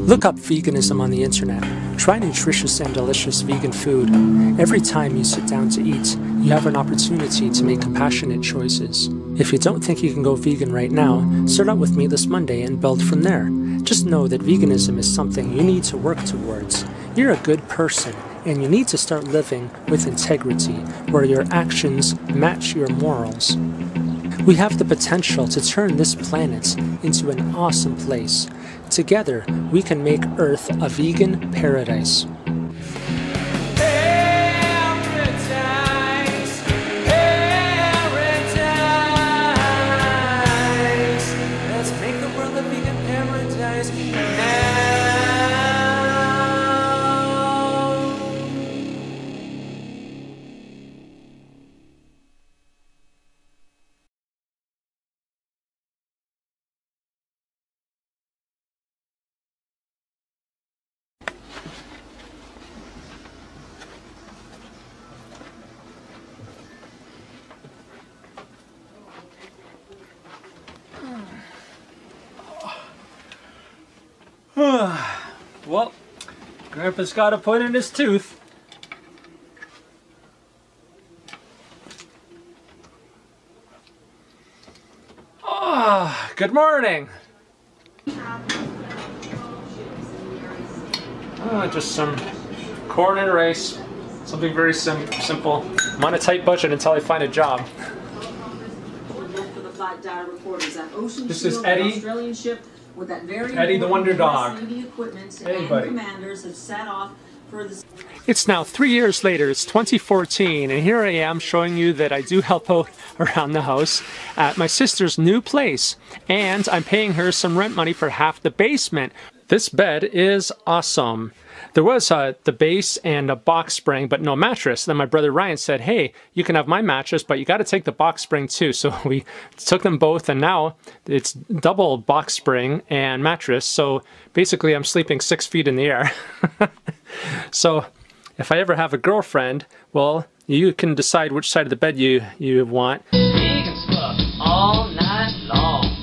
Look up veganism on the internet. Try nutritious and delicious vegan food. Every time you sit down to eat, you have an opportunity to make compassionate choices. If you don't think you can go vegan right now, start out with me this Monday and build from there. Just know that veganism is something you need to work towards. You're a good person, and you need to start living with integrity, where your actions match your morals. We have the potential to turn this planet into an awesome place. Together, we can make Earth a vegan paradise. Paradise, paradise. Let's make the world a vegan paradise now. Well, Grandpa's got a point in his tooth. Good morning. Just some corn and rice. Something very simple. I'm on a tight budget until I find a job. This is Eddie. With that very Eddie the Wonder Dog. Hey, buddy. Commanders have set off for the... It's now 3 years later, it's 2014, and here I am showing you that I do help out around the house at my sister's new place, and I'm paying her some rent money for half the basement. This bed is awesome. There was the base and a box spring, but no mattress. Then my brother Ryan said, hey, you can have my mattress, but you got to take the box spring too. So we took them both, and now it's double box spring and mattress. So basically I'm sleeping 6 feet in the air. So if I ever have a girlfriend, well, you can decide which side of the bed you want. Vegan stuff all night long.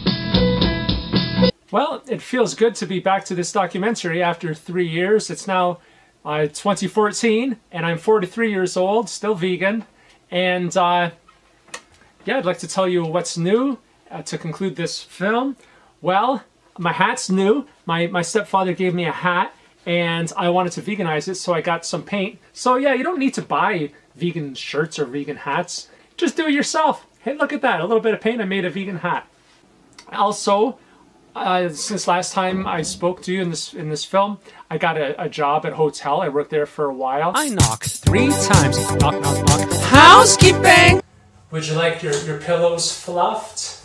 Well, it feels good to be back to this documentary after 3 years. It's now 2014, and I'm 43 years old, still vegan. And yeah, I'd like to tell you what's new to conclude this film. Well, my hat's new. My stepfather gave me a hat, and I wanted to veganize it, so I got some paint. So yeah, you don't need to buy vegan shirts or vegan hats. Just do it yourself. Hey, look at that. A little bit of paint, I made a vegan hat. Also, since last time I spoke to you in this film, I got a job at a hotel. I worked there for a while. I knocked 3 times. Knock, knock, knock. Housekeeping! Would you like your pillows fluffed?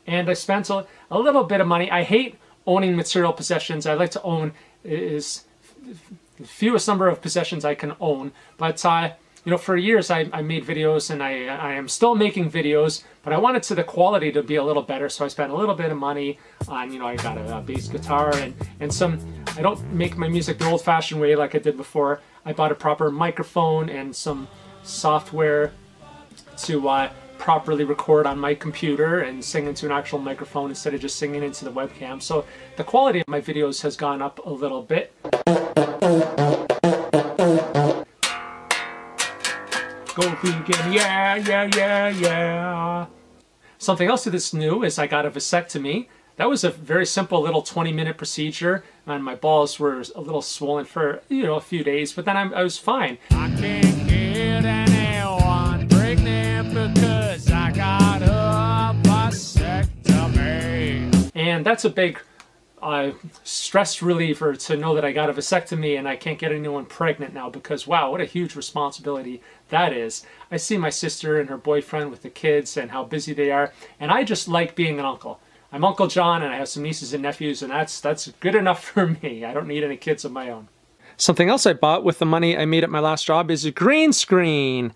And I spent a little bit of money. I hate owning material possessions. I like to own is the fewest number of possessions I can own. But you know, for years I made videos, and I am still making videos, but I wanted the quality to be a little better, so I spent a little bit of money on, you know, I got a bass guitar and some, I don't make my music the old-fashioned way like I did before. I bought a proper microphone and some software to properly record on my computer and sing into an actual microphone instead of just singing into the webcam. So the quality of my videos has gone up a little bit. Go vegan, yeah, yeah, yeah, yeah. Something else that's new is I got a vasectomy. That was a very simple little 20-minute procedure, and my balls were a little swollen for, you know, a few days, but then I was fine. I can't get anyone pregnant because I got a vasectomy. And that's a big stress reliever to know that I got a vasectomy and I can't get anyone pregnant now, because wow, what a huge responsibility that is. I see my sister and her boyfriend with the kids and how busy they are, and I just like being an uncle. I'm Uncle John and I have some nieces and nephews, and that's good enough for me. I don't need any kids of my own. Something else I bought with the money I made at my last job is a green screen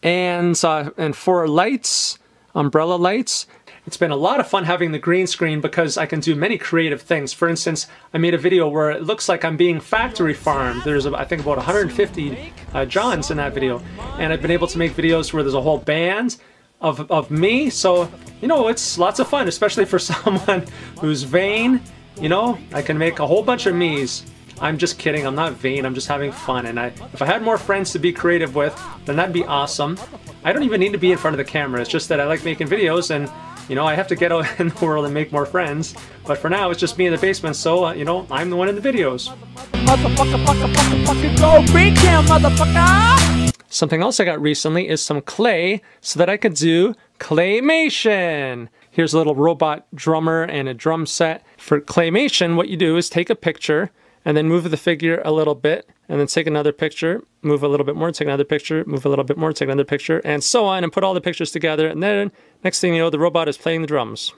and 4 lights, umbrella lights. It's been a lot of fun having the green screen because I can do many creative things. For instance, I made a video where it looks like I'm being factory farmed. There's, I think, about 150 Johns in that video. And I've been able to make videos where there's a whole band of me. So, you know, it's lots of fun, especially for someone who's vain. You know, I can make a whole bunch of me's. I'm just kidding, I'm not vain, I'm just having fun. And if I had more friends to be creative with, then that'd be awesome. I don't even need to be in front of the camera. It's just that I like making videos, and you know, I have to get out in the world and make more friends. But for now, it's just me in the basement, so, you know, I'm the one in the videos. Motherfucker, go vegan, motherfucker! Something else I got recently is some clay so that I could do claymation. Here's a little robot drummer and a drum set. For claymation, what you do is take a picture and then move the figure a little bit, and then take another picture, move a little bit more, take another picture, move a little bit more, take another picture, and so on, and put all the pictures together, and then next thing you know, the robot is playing the drums.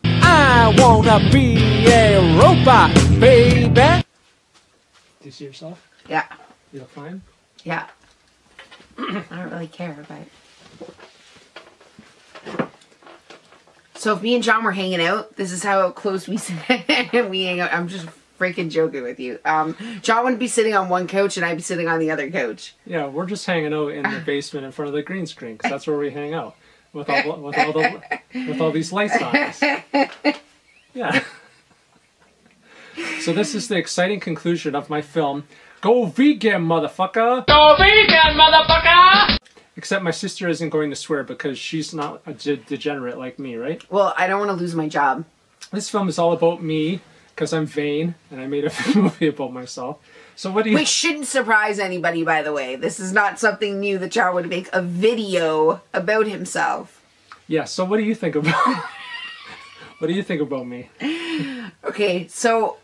I wanna be a robot, baby! Do you see yourself? Yeah. You look fine? Yeah. I don't really care, but... So if me and John were hanging out, this is how close we sit and we hang out. I'm just freaking joking with you. John would be sitting on one couch and I'd be sitting on the other couch. Yeah, we're just hanging out in the basement in front of the green screen, because that's where we hang out with all these lights on us. Yeah. So this is the exciting conclusion of my film. Go vegan, motherfucker! Go vegan, motherfucker! Except my sister isn't going to swear because she's not a degenerate like me, right? Well, I don't want to lose my job. This film is all about me because I'm vain and I made a movie about myself. So what do you... Which shouldn't surprise anybody, by the way. This is not something new that John would make a video about himself. Yeah, so what do you think about... What do you think about me? Okay, so,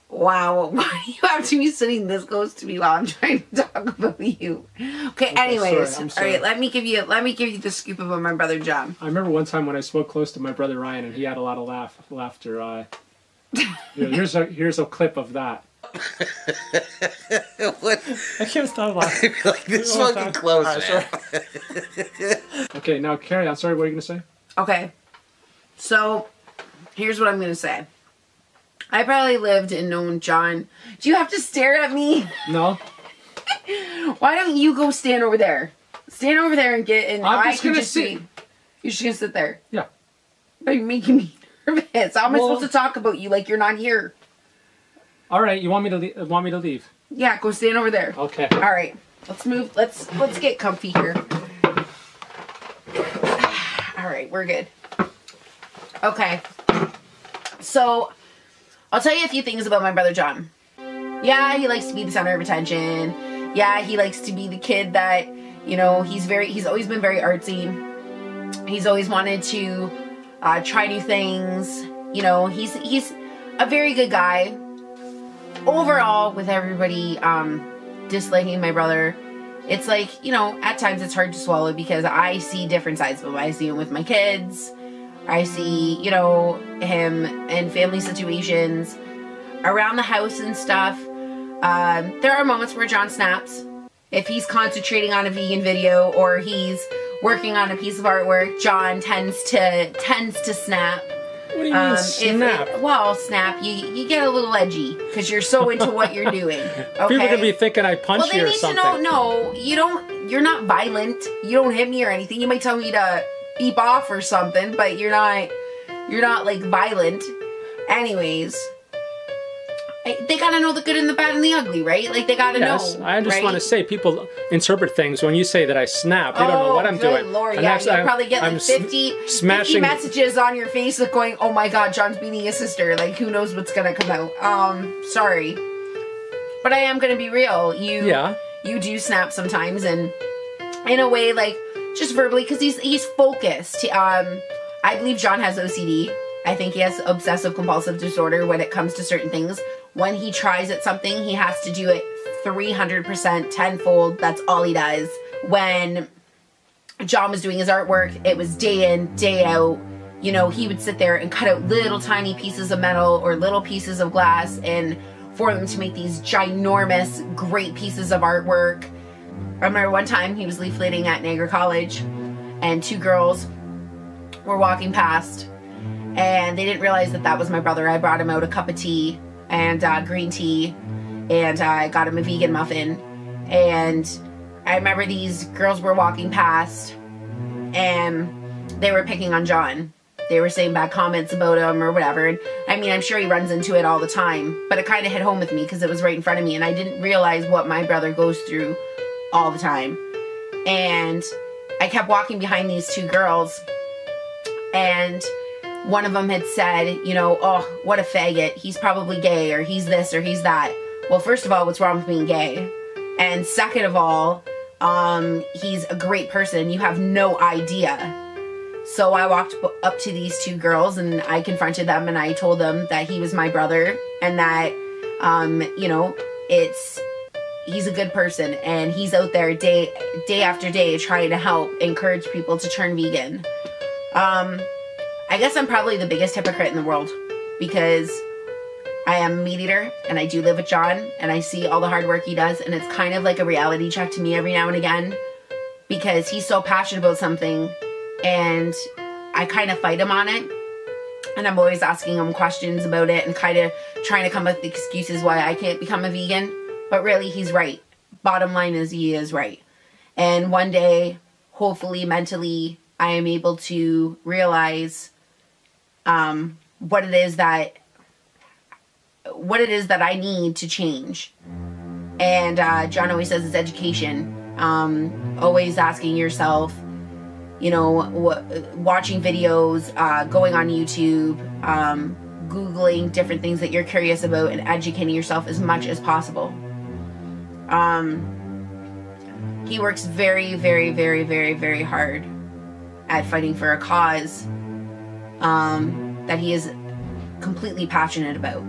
wow, why do you have to be sitting this close to me while I'm trying to talk about you? Okay, anyways, I'm sorry. all right, let me give you the scoop about my brother John. I remember one time when I spoke close to my brother Ryan and he had a lot of laughter. Here's a clip of that. What? I can't stop laughing. Like this fucking close, man. Okay, now carry on. Sorry, what are you gonna say? Okay, so here's what I'm gonna say. I probably lived and known John. Do you have to stare at me? No. Why don't you go stand over there? Stand over there and get in. I'm just gonna sit. You're just gonna sit there. Yeah. But you're making me nervous. How am I supposed to talk about you like you're not here? All right, you want me to leave? Yeah, go stand over there. Okay. All right. Let's move. Let's get comfy here. All right, we're good. Okay. So, I'll tell you a few things about my brother John. Yeah, he likes to be the center of attention. Yeah, he likes to be the kid that, you know, he's always been very artsy. He's always wanted to try new things. You know, he's a very good guy. Overall, with everybody disliking my brother, it's like, you know, at times it's hard to swallow because I see different sides of him. I see him with my kids. I see, you know, him in family situations, around the house and stuff. There are moments where John snaps. If he's concentrating on a vegan video or he's working on a piece of artwork, John tends to snap. What do you mean snap? Well, snap. You get a little edgy because you're so into what you're doing. Okay? People are gonna be thinking I punch you or something. Well, they need to know. No, you don't. You're not violent. You don't hit me or anything. You might tell me to beep off or something, but you're not. You're not like violent. Anyways. They gotta know the good and the bad and the ugly, right? Like, they gotta know. I just want to say, people interpret things when you say that I snap. They don't know what I'm doing. Lord, yeah, you'll probably get like 50 messages on your Facebook going, oh my god, John's beating his sister. Like, who knows what's gonna come out. Sorry. But I am gonna be real. You do snap sometimes, and in a way, like, just verbally, because he's focused. I believe John has OCD. I think he has obsessive compulsive disorder when it comes to certain things. When he tries at something, he has to do it 300%, tenfold. That's all he does. When John was doing his artwork, it was day in, day out. You know, he would sit there and cut out little tiny pieces of metal or little pieces of glass and for them to make these ginormous, great pieces of artwork. I remember one time he was leafleting at Niagara College and two girls were walking past and they didn't realize that that was my brother. I brought him out a cup of tea and green tea, and I got him a vegan muffin. And I remember these girls were walking past and they were picking on John. They were saying bad comments about him or whatever. And I mean, I'm sure he runs into it all the time, but it kind of hit home with me because it was right in front of me and I didn't realize what my brother goes through all the time. And I kept walking behind these two girls, and one of them had said, you know, oh, what a faggot. He's probably gay, or he's this, or he's that. Well, first of all, what's wrong with being gay? And second of all, he's a great person. You have no idea. So I walked up to these two girls and I confronted them and I told them that he was my brother and that, you know, he's a good person and he's out there day after day trying to help encourage people to turn vegan. I guess I'm probably the biggest hypocrite in the world because I am a meat eater and I do live with John and I see all the hard work he does, and it's kind of like a reality check to me every now and again because he's so passionate about something and I kind of fight him on it, and I'm always asking him questions about it and kind of trying to come up with excuses why I can't become a vegan, but really he's right. Bottom line is he is right. And one day, hopefully mentally, I am able to realize what it is that I need to change. And John always says it's education. Always asking yourself, you know, watching videos, going on YouTube, Googling different things that you're curious about and educating yourself as much as possible. He works very, very, very, very, very hard at fighting for a cause that he is completely passionate about.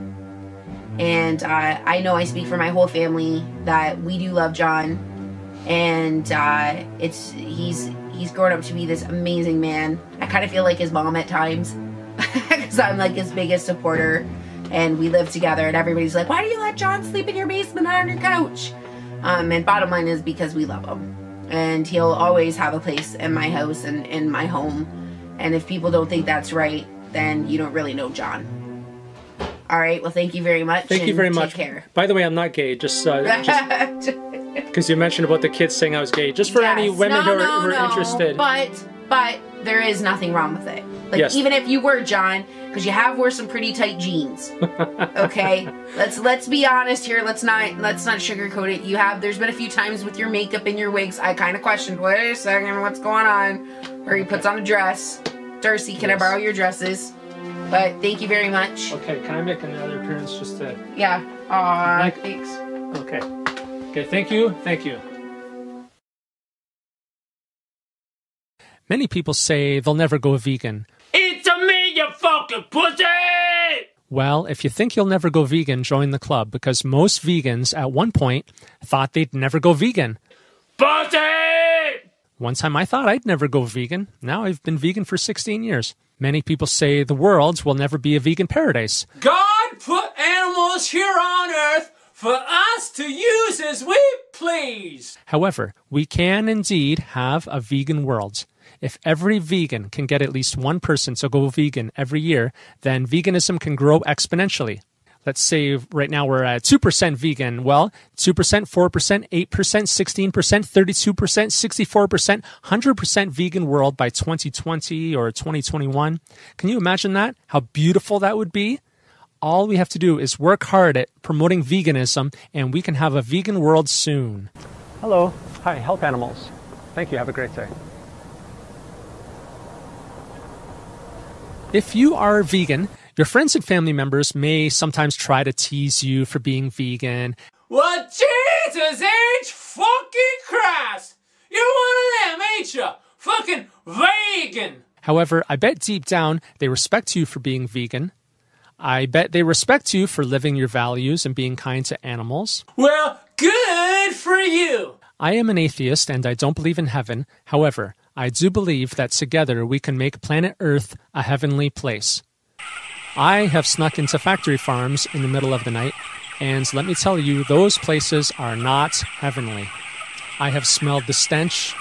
And I know I speak for my whole family that we do love John, and he's grown up to be this amazing man. I kind of feel like his mom at times because I'm like his biggest supporter and we live together and everybody's like, why do you let John sleep in your basement on your couch? And bottom line is because we love him, and he'll always have a place in my house and in my home. And if people don't think that's right, then you don't really know John. All right, well, thank you very much. Thank you very much. Take care. By the way, I'm not gay, just because you mentioned about the kids saying I was gay. Just for any women who are interested. But there is nothing wrong with it. Like, even if you were, John, because you have wore some pretty tight jeans. Okay? Let's be honest here. Let's not sugarcoat it. There's been a few times with your makeup and your wigs, I kind of questioned, wait a second, what's going on? Or he puts on a dress. Darcy, can I borrow your dresses? But thank you very much. Okay, can I make another appearance just to... Yeah. Thanks. Okay. Okay, thank you. Thank you. Many people say they'll never go vegan. It's a me, you fucking pussy! Well, if you think you'll never go vegan, join the club, because most vegans at one point thought they'd never go vegan. Pussy! One time I thought I'd never go vegan. Now I've been vegan for 16 years. Many people say the world will never be a vegan paradise. God put animals here on earth for us to use as we Please! However, we can indeed have a vegan world. If every vegan can get at least one person to go vegan every year, then veganism can grow exponentially. Let's say right now we're at 2% vegan. Well, 2%, 4%, 8%, 16%, 32%, 64%, 100% vegan world by 2020 or 2021. Can you imagine that? How beautiful that would be? All we have to do is work hard at promoting veganism, and we can have a vegan world soon. Hello. Hi, help animals. Thank you. Have a great day. If you are vegan, your friends and family members may sometimes try to tease you for being vegan. Well, Jesus H. fucking Christ! You're one of them, ain't you? Fucking vegan! However, I bet deep down they respect you for being vegan. I bet they respect you for living your values and being kind to animals. Well, good for you! I am an atheist and I don't believe in heaven. However, I do believe that together we can make planet Earth a heavenly place. I have snuck into factory farms in the middle of the night, and let me tell you, those places are not heavenly. I have smelled the stench.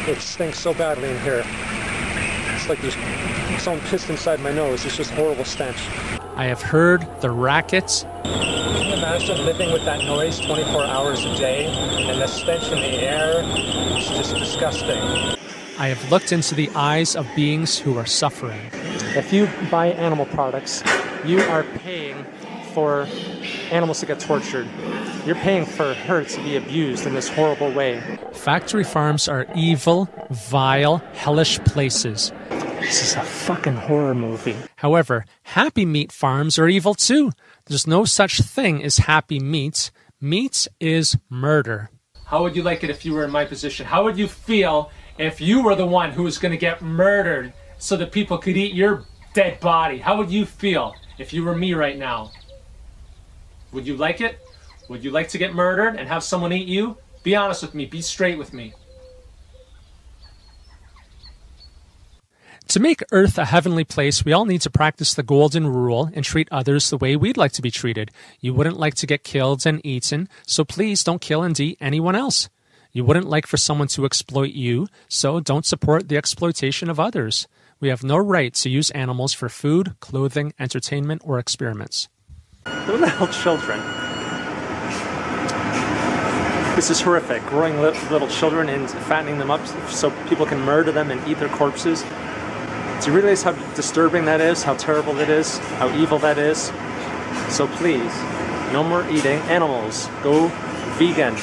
It stinks so badly in here. It's like there's someone pissed inside my nose. It's just horrible stench. I have heard the racket. Can you imagine living with that noise 24 hours a day and the stench in the air? It's just disgusting. I have looked into the eyes of beings who are suffering. If you buy animal products, you are paying for animals to get tortured. You're paying for her to be abused in this horrible way. Factory farms are evil, vile, hellish places. This is a fucking horror movie. However, happy meat farms are evil too. There's no such thing as happy meat. Meat is murder. How would you like it if you were in my position? How would you feel if you were the one who was going to get murdered so that people could eat your dead body? How would you feel if you were me right now? Would you like it? Would you like to get murdered and have someone eat you? Be honest with me. Be straight with me. To make Earth a heavenly place, we all need to practice the golden rule and treat others the way we'd like to be treated. You wouldn't like to get killed and eaten, so please don't kill and eat anyone else. You wouldn't like for someone to exploit you, so don't support the exploitation of others. We have no right to use animals for food, clothing, entertainment, or experiments. They're little children. This is horrific. Growing little children and fattening them up so people can murder them and eat their corpses. Do you realize how disturbing that is? How terrible it is? How evil that is? So please, no more eating animals. Go vegan.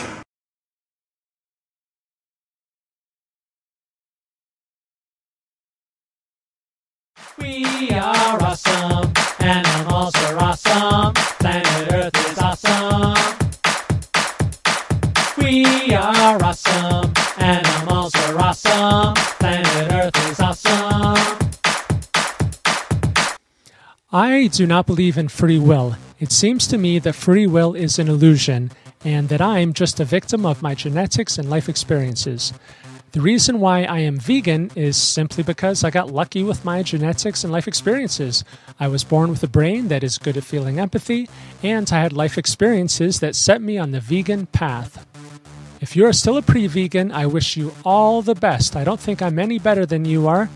We are awesome. Animals are awesome. Planet Earth is awesome. We are awesome. Animals are awesome. Planet Earth is awesome. I do not believe in free will. It seems to me that free will is an illusion, and that I'm just a victim of my genetics and life experiences. The reason why I am vegan is simply because I got lucky with my genetics and life experiences. I was born with a brain that is good at feeling empathy, and I had life experiences that set me on the vegan path. If you are still a pre-vegan, I wish you all the best. I don't think I'm any better than you are.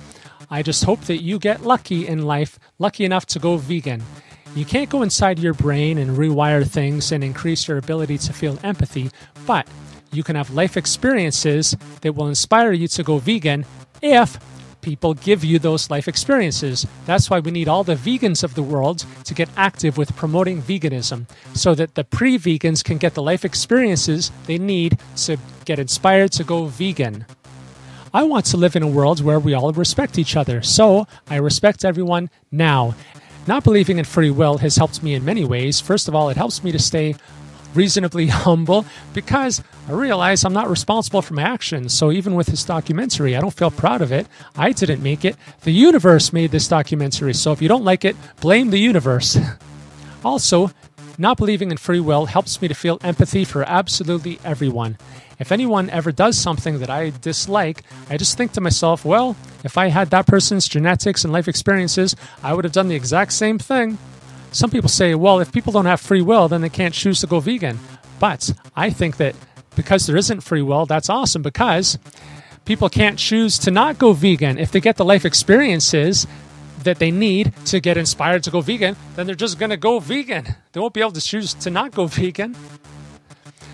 I just hope that you get lucky in life, lucky enough to go vegan. You can't go inside your brain and rewire things and increase your ability to feel empathy, but you can have life experiences that will inspire you to go vegan if people give you those life experiences. That's why we need all the vegans of the world to get active with promoting veganism, so that the pre-vegans can get the life experiences they need to get inspired to go vegan. I want to live in a world where we all respect each other, so I respect everyone now. Not believing in free will has helped me in many ways. First of all, it helps me to stay reasonably humble because I realize I'm not responsible for my actions. So even with this documentary, I don't feel proud of it. I didn't make it. The universe made this documentary. So if you don't like it, blame the universe. Also, not believing in free will helps me to feel empathy for absolutely everyone. If anyone ever does something that I dislike, I just think to myself, well, if I had that person's genetics and life experiences, I would have done the exact same thing. Some people say, well, if people don't have free will, then they can't choose to go vegan. But I think that because there isn't free will, that's awesome, because people can't choose to not go vegan. If they get the life experiences that they need to get inspired to go vegan, then they're just going to go vegan. They won't be able to choose to not go vegan.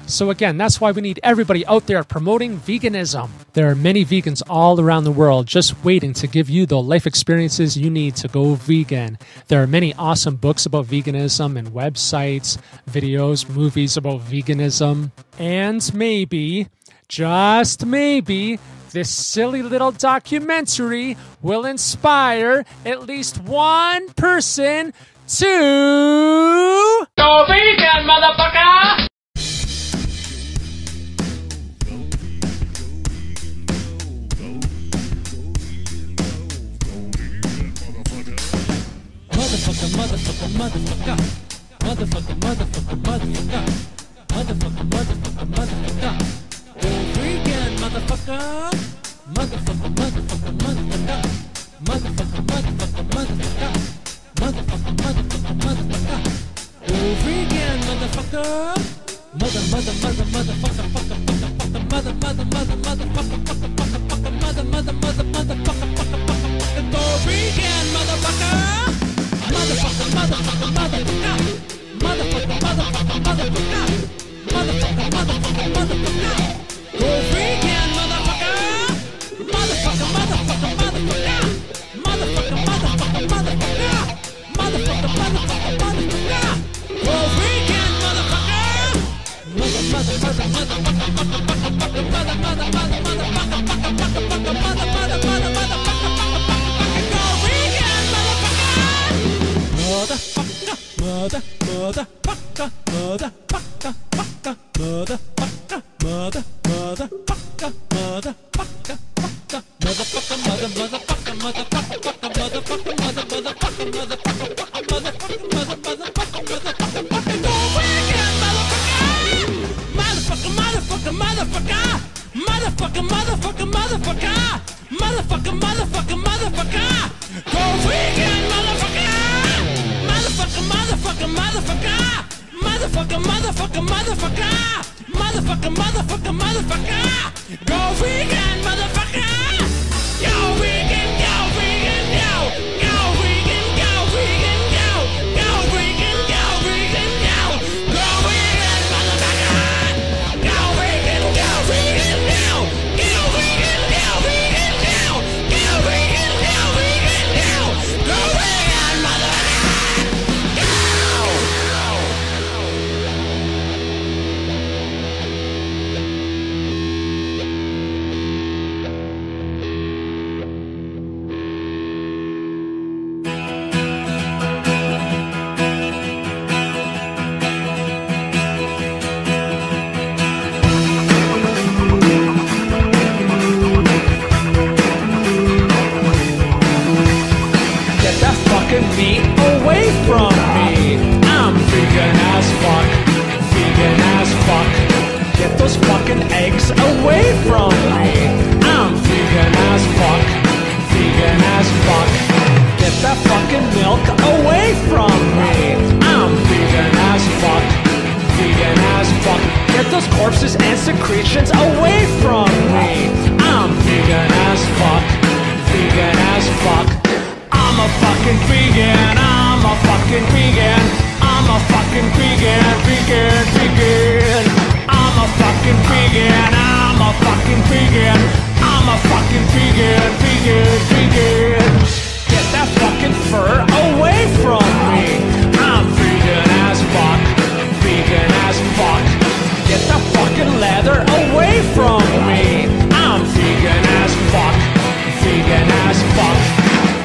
So again, that's why we need everybody out there promoting veganism. There are many vegans all around the world just waiting to give you the life experiences you need to go vegan. There are many awesome books about veganism and websites, videos, movies about veganism. And maybe, just maybe, this silly little documentary will inspire at least one person to Go vegan, motherfucker! Motherfucker, motherfucker, motherfucker. Motherfucker, motherfucker, motherfucker. Motherfucker, motherfucker, motherfucker. Go vegan, motherfucker. Motherfucker, motherfucker, motherfucker. Motherfucker, motherfucker, motherfucker. Motherfucker, motherfucker, motherfucker. Go vegan, motherfucker. Mother, mother, mother, motherfucker, fucker, fucker, fucker, mother, mother, mother, motherfucker, fucker, fucker, fucker, mother, mother, mother, motherfucker, fucker, fucker, fucker. Go vegan, motherfucker. Motherfucker, motherfucker, motherfucker. Motherfucker, motherfucker, motherfucker. Motherfucker, motherfucker, motherfucker. Go vegan, motherfucker. Motherfucker, motherfucker, motherfucker. Motherfucker, motherfucker, motherfucker. Motherfucker, motherfucker, motherfucker. Go vegan, motherfucker. Mother, mother, mother, motherfucker, fucker, fucker, fucker, mother, mother, mother, motherfucker, fucker, fucker, fucker, mother, mother, mother, motherfucker, fucker, fucker, fucker. Go vegan, motherfucker. Motherfucker, mother, motherfucker, motherfucker, fucker, motherfucker, mother, motherfucker, motherfucker, fucker, motherfucker, mother, motherfucker, motherfucker, fucker, motherfucker, mother, motherfucker, motherfucker, fucker, motherfucker, mother, motherfucker, motherfucker, fucker, go vegan, motherfucker, motherfucker, motherfucker, motherfucker, motherfucker, motherfucker, motherfucker, motherfucker, motherfucker, motherfucker, go vegan, motherfucker. Motherfucker, motherfucker, motherfucker. Motherfucker, motherfucker, motherfucker. Motherfucker, motherfucker, motherfucker. Go vegan, motherfucker. Go vegan, go vegan, go. Go vegan, go vegan, go. Go vegan, go vegan, go. Go vegan, motherfucker. Go vegan, go vegan, go. Go vegan, go vegan, go. Go vegan, go vegan, go. Go vegan, motherfucker. Get that fucking meat away from me. I'm vegan as fuck. Vegan as fuck. Get those fucking eggs away from me. I'm vegan as fuck. Vegan as fuck. Get that fucking milk away from me. I'm vegan as fuck. Vegan as fuck. Get those corpses and secretions away from me. I'm vegan as fuck. Vegan as fuck. I'm a fucking vegan, I'm a fucking vegan, I'm a fucking vegan, vegan, vegan. I'm a fucking vegan, I'm a fucking vegan, I'm a fucking vegan, vegan, vegan. Get that fucking fur away from me. I'm vegan as fuck, vegan as fuck. Get that fucking leather away from me. I'm vegan as fuck, vegan as fuck.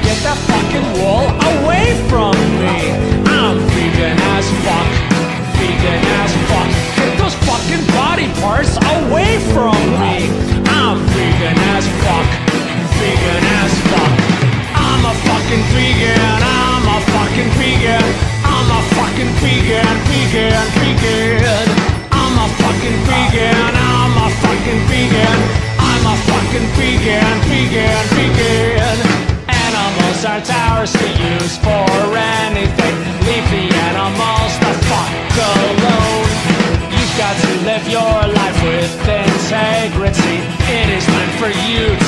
Get that fucking wool away from me. I'm vegan as fuck. Vegan as fuck. Get those fucking body parts away from me. I'm vegan as fuck. Vegan as fuck. I'm a fucking vegan. I'm a fucking vegan. I'm a fucking vegan. Vegan. Vegan. I'm a fucking vegan. I'm a fucking vegan. I'm a fucking vegan. Vegan. Vegan. Animals aren't ours to use for anything. Leave the animals the fuck alone. You've got to live your life with for you